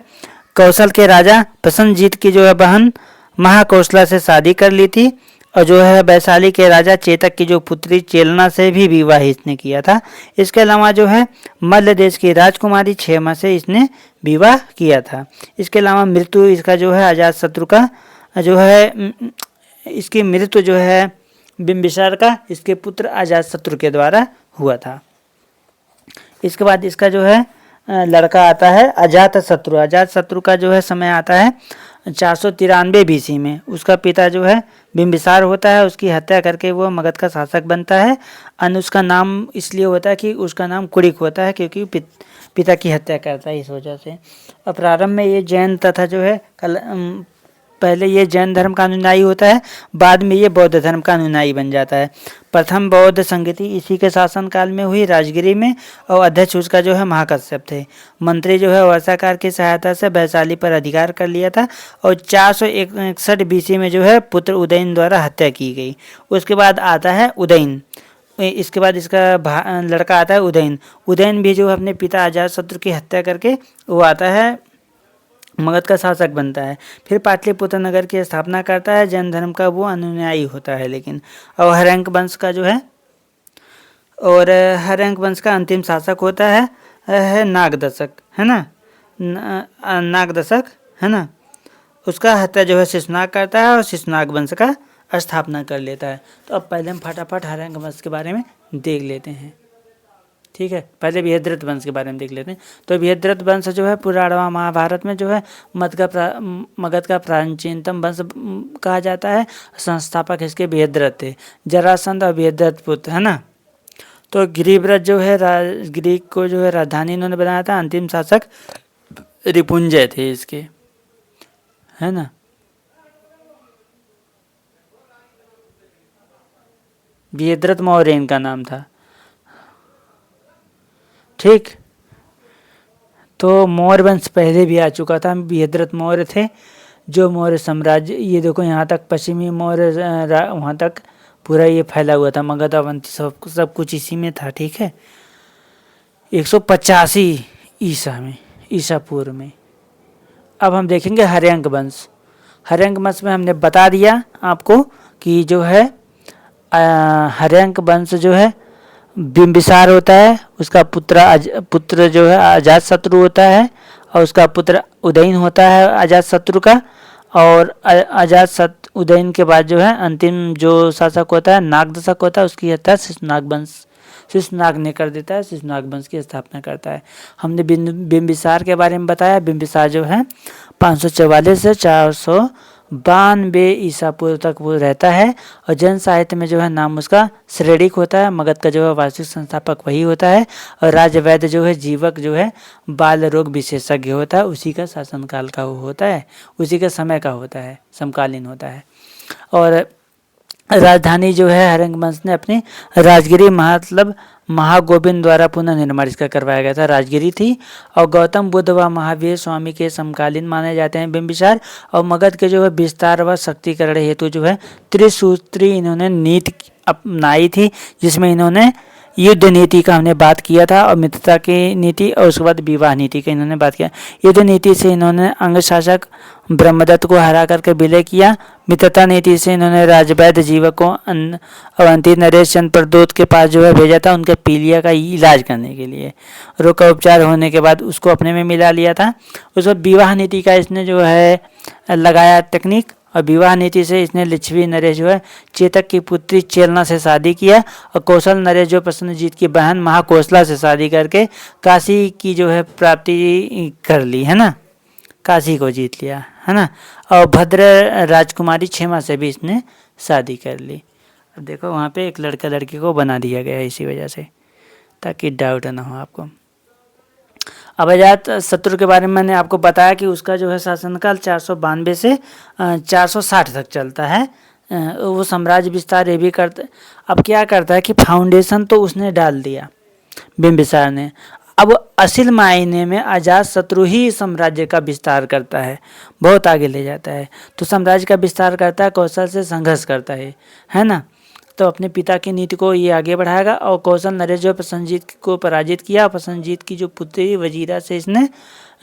कौशल के राजा प्रसन्नजीत की जो है बहन महाकौशला से शादी कर ली थी, और जो है वैशाली के राजा चेतक की जो पुत्री चेलना से भी विवाह इसने किया था। इसके अलावा जो है मल्ल देश की राजकुमारी क्षेमा से इसने विवाह किया था। इसके अलावा मृत्यु इसका जो है अजातशत्रु का जो है इसकी मृत्यु जो है बिम्बिसार का इसके पुत्र अजातशत्रु के द्वारा हुआ था। इसके बाद इसका जो है लड़का आता है अजातशत्रु का जो है समय आता है 493 BC में। उसका पिता जो है बिम्बिसार होता है, उसकी हत्या करके वो मगध का शासक बनता है। उसका नाम इसलिए होता है कि उसका नाम कुड़िक होता है, क्योंकि पिता की हत्या करता है, इस वजह से। और प्रारंभ में ये जैन तथा जो है पहले ये जैन धर्म का अनुयायी होता है, बाद में ये बौद्ध धर्म का अनुयायी बन जाता है। प्रथम बौद्ध संगति इसी के शासनकाल में हुई राजगिरी में, और अध्यक्ष उसका जो है महाकश्यप थे। मंत्री जो है वर्षाकार की सहायता से वैशाली पर अधिकार कर लिया था, और 461 BC में जो है पुत्र उदयन द्वारा हत्या की गई। उसके बाद आता है उदयन। इसके बाद इसका लड़का आता है उदयन भी जो अपने पिता अजातशत्रु की हत्या करके वो आता है मगध का शासक बनता है। फिर पाटलिपुत्र नगर की स्थापना करता है। जैन धर्म का वो अनुयायी होता है लेकिन। और हर्यंक वंश का जो है हर्यंक वंश का अंतिम शासक होता है नागदशक, है ना, नागदशक, है ना। उसका हत्या जो है शिशुनाग करता है और शिशुनाग वंश का स्थापना कर लेता है। तो अब पहले हम फटाफट हर्यंक वंश के बारे में देख लेते हैं, ठीक है। पहले बृहद्रथ वंश के बारे में देख लेते हैं। तो बृहद्रथ वंश जो है पुराण महाभारत में जो है मगध का प्राचीनतम वंश कहा जाता है। संस्थापक इसके बृहद्रथ थे, जरासंध और बृहद्रथ पुत्र, है ना। तो गिरिव्रत जो है गिरी को जो है राजधानी इन्होंने बनाया था। अंतिम शासक रिपुंजय थे इसके, है ना। बृहद्रथ मौर्य इनका नाम था, ठीक। तो मौर्य वंश पहले भी आ चुका था। बृहद्रथ मौर्य थे जो मौर्य साम्राज्य, ये देखो यहाँ तक पश्चिमी मौर्य वहाँ तक पूरा ये फैला हुआ था, मगध अवंती सब कुछ इसी में था। ठीक है, 185 ईसा में, ईसा पूर्व में। अब हम देखेंगे हर्यंक वंश। हर्यंक वंश में हमने बता दिया आपको कि जो है हर्यंक वंश जो है बिंबिसार होता है, उसका पुत्र जो है अजातशत्रु होता है, और उसका पुत्र उदयन होता है अजातशत्रु का। और उदयन के बाद जो है अंतिम जो शासक होता है नागदशक होता है, उसकी हत्या शिशुनाग ने कर देता है, शिशुनाग वंश की स्थापना करता है। हमने बिंबिसार के बारे में बताया। बिंबिसार जो है 544 से 492 ईसा पूर्व तक वो रहता है, और जन साहित्य में जो है नाम उसका श्रेणिक होता है। मगध का जो है वास्तविक संस्थापक वही होता है, और राजवैद्य जो है जीवक जो है बाल रोग विशेषज्ञ होता है, उसी का शासनकाल का वो होता है, उसी के समय का होता है, समकालीन होता है। और राजधानी जो है हर्यंक वंश ने अपनी राजगिरी मतलब महागोविंद द्वारा पुनः निर्माण इसका करवाया गया था, राजगिरी थी। और गौतम बुद्ध व महावीर स्वामी के समकालीन माने जाते हैं बिंबिसार। और मगध के जो है विस्तार व शक्तिकरण हेतु जो है त्रिसूत्री इन्होंने नीति अपनाई थी, जिसमें इन्होंने युद्ध नीति का हमने बात किया था, और मित्रता की नीति, और उसके बाद विवाह नीति का इन्होंने बात किया। युद्ध नीति से इन्होंने अंग शासक ब्रह्मदत्त को हरा करके विलय किया। मित्रता नीति से इन्होंने राजवैद्य जीवक को अवंती नरेश चंद्र प्रदोत के पास जो है भेजा था, उनके पीलिया का इलाज करने के लिए। रोग का उपचार होने के बाद उसको अपने में मिला लिया था। उसके बाद विवाह नीति का इसने जो है लगाया टेक्निक, और विवाह नीति से इसने लिच्छवी नरेश जो है चेतक की पुत्री चेलना से शादी किया, और कौशल नरेश जो प्रसन्नजीत की बहन महाकोसला से शादी करके काशी की जो है प्राप्ति कर ली, है ना, काशी को जीत लिया, है ना। और भद्र राजकुमारी क्षेमा से भी इसने शादी कर ली। अब देखो वहाँ पे एक लड़का लड़की को बना दिया गया है इसी वजह से, ताकि डाउट ना हो आपको। अब अजातशत्रु के बारे में मैंने आपको बताया कि उसका जो है शासनकाल 492 से 460 तक चलता है। वो साम्राज्य विस्तार ये भी करता, अब क्या करता है कि फाउंडेशन तो उसने डाल दिया बिंबिसार ने। अब असल मायने में अजातशत्रु ही साम्राज्य का विस्तार करता है, बहुत आगे ले जाता है। तो साम्राज्य का विस्तार करता है, कौशल से संघर्ष करता है ना। तो अपने पिता की नीति को ये आगे बढ़ाएगा। और कौशल नरेश जो प्रसन्नजीत को पराजित किया, प्रसन्नजीत की जो पुत्री वजीरा से इसने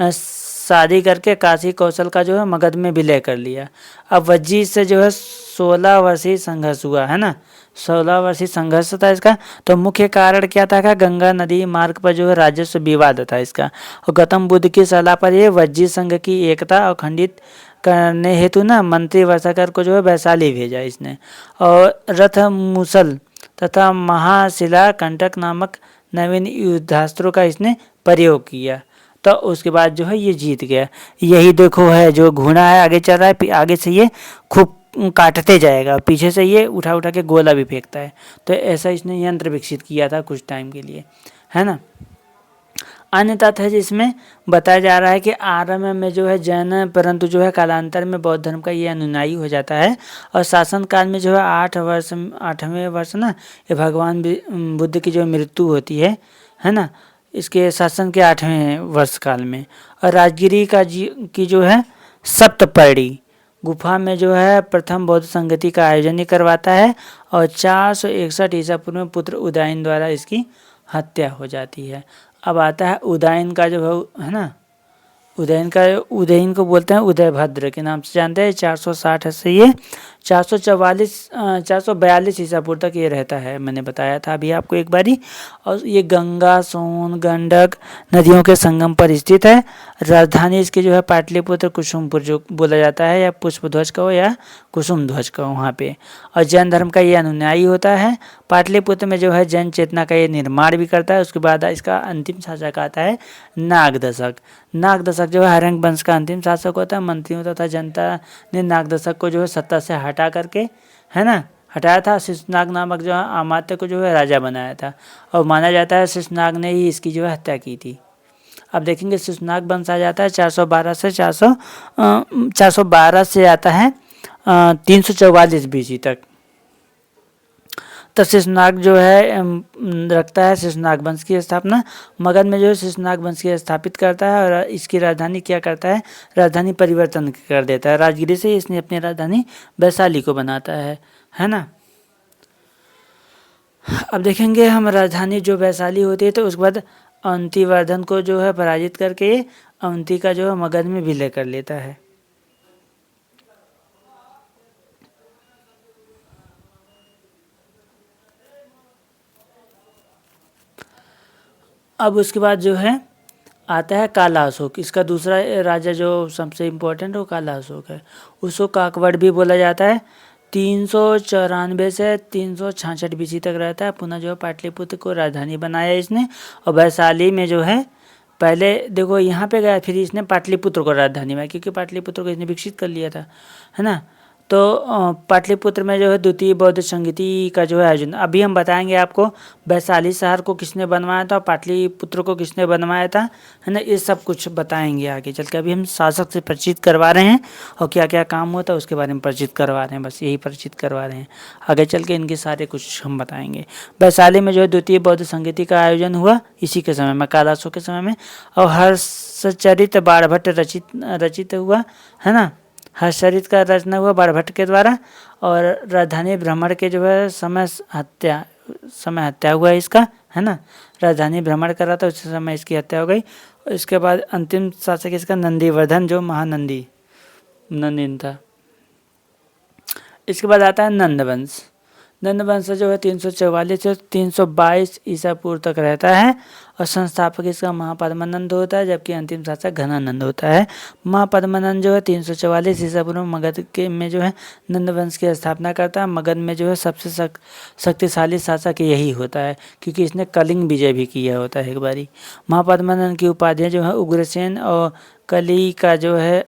शादी करके काशी कौशल का जो है मगध में विलय कर लिया। अब वजीर से जो है 16 वर्षीय संघर्ष हुआ, है ना, 16 वर्षीय संघर्ष था इसका। तो मुख्य कारण क्या था का गंगा नदी मार्ग पर जो है राजस्व विवाद था इसका। और गौतम बुद्ध की सलाह पर ये वजीर संघ की एकता और खंडित करने हेतु ना मंत्री वर्षाकर को जो है वैशाली भेजा इसने, और रथ मुसल तथा महाशिला कंटक नामक नवीन युद्धास्त्रों का इसने प्रयोग किया। तो उसके बाद जो है ये जीत गया। यही देखो है जो घोड़ा है आगे चल रहा है, आगे से ये खूब काटते जाएगा, पीछे से ये उठा उठा के गोला भी फेंकता है। तो ऐसा इसने यंत्र विकसित किया था कुछ टाइम के लिए, है ना। अन्य तथ्य है जिसमें बताया जा रहा है कि आरंभ में जो है जैन, परंतु जो है कालांतर में बौद्ध धर्म का ये अनुयायी हो जाता है। और शासन काल में जो है 8वें वर्ष ना ये भगवान बुद्ध की जो मृत्यु होती है ना, इसके शासन के 8वें वर्ष काल में। और राजगिरी की जो है सप्तपर्णी गुफा में जो है प्रथम बौद्ध संगति का आयोजन ही करवाता है। और 461 ईसा पूर्व में पुत्र उदयन द्वारा इसकी हत्या हो जाती है। अब आता है उदयन का जो है ना, उदयन को बोलते हैं उदयभद्र के नाम से जानते हैं। 460 से ये 442 ईसा पूर्व तक ये रहता है, मैंने बताया था अभी आपको एक बारी। और ये गंगा, सोन, गंडक नदियों के संगम पर स्थित है। राजधानी इसकी जो है पाटलिपुत्र कुसुमपुर जो बोला जाता है, या पुष्पध्वज कहो या कुसुम ध्वज कहो वहाँ पे। और जैन धर्म का ये अनुयायी होता है। पाटलिपुत्र में जो है जैन चेतना का ये निर्माण भी करता है। उसके बाद इसका अंतिम शासक आता है नागदशक। नागदशक जो है हर्यंक वंश का अंतिम शासक होता है। मंत्रियों तथा जनता ने नागदशक को जो है सत्ता से हटा करके, है ना, हटाया था। शिशुनाग नामक जो है अमात्य को जो है राजा बनाया था, और माना जाता है शिशुनाग ने ही इसकी जो है हत्या की थी। अब देखेंगे शिशुनाग वंश आ जाता है 412 से आता है 344 BC तक। तो शेषनाग जो है रखता है शेषनाग वंश की स्थापना। मगध में जो है शेषनाग वंश की स्थापित करता है और इसकी राजधानी क्या करता है, राजधानी परिवर्तन कर देता है। राजगिरी से इसने अपनी राजधानी वैशाली को बनाता है ना। अब देखेंगे हम राजधानी जो वैशाली होती है तो उसके बाद अवंतीवर्धन को जो है पराजित करके अवंती का जो है मगध में विलय कर लेता है। अब उसके बाद जो है आता है काला अशोक। इसका दूसरा राजा जो सबसे इम्पोर्टेंट वो काला अशोक है। उसको काकवड़ भी बोला जाता है। 394 से 366 BC तक रहता है। पुनः जो है पाटलिपुत्र को राजधानी बनाया इसने और वैशाली में जो है पहले देखो यहाँ पे गया, फिर इसने पाटलिपुत्र को राजधानी बनाया क्योंकि पाटलिपुत्र को इसने विकसित कर लिया था, है ना। तो पाटलिपुत्र में जो है द्वितीय बौद्ध संगीति का जो है आयोजन अभी हम बताएंगे आपको। वैशाली शहर को किसने बनवाया था, पाटलिपुत्र को किसने बनवाया था, है ना। ये सब कुछ बताएंगे आगे चल के। अभी हम शासक से परिचित करवा रहे हैं और क्या क्या काम होता है उसके बारे में परिचित करवा रहे हैं, बस यही परिचित करवा रहे हैं। आगे चल के इनके सारे कुछ हम बताएंगे। वैशाली में जो है द्वितीय बौद्ध संगीति का आयोजन हुआ इसी के समय में, काला अशोक के समय में। और हर्षचरित बाणभट्ट रचित हुआ, है ना। हर्षचरित का रचना हुआ बाणभट्ट के द्वारा। और राजधानी भ्रमण के जो है समय हत्या हुआ इसका, है ना। राजधानी भ्रमण कर रहा था उस समय इसकी हत्या हो गई। इसके बाद अंतिम शासक इसका नंदीवर्धन जो महानंदी था। इसके बाद आता है नंदवंश। नंदवंश जो है 344 से 322 ईसा पूर्व तक रहता है और संस्थापक इसका महापद्मानंद होता है, जबकि अंतिम शासक घनानंद होता है। महापद्मानंद जो है 344 ईसा पूर्व मगध के में जो है नंदवंश की स्थापना करता है। मगध में जो है सबसे शक्तिशाली शासक यही होता है क्योंकि इसने कलिंग विजय भी किया होता है एक बारी। महापद्मानंद की उपाधियाँ जो है उग्रसेन और कली का जो है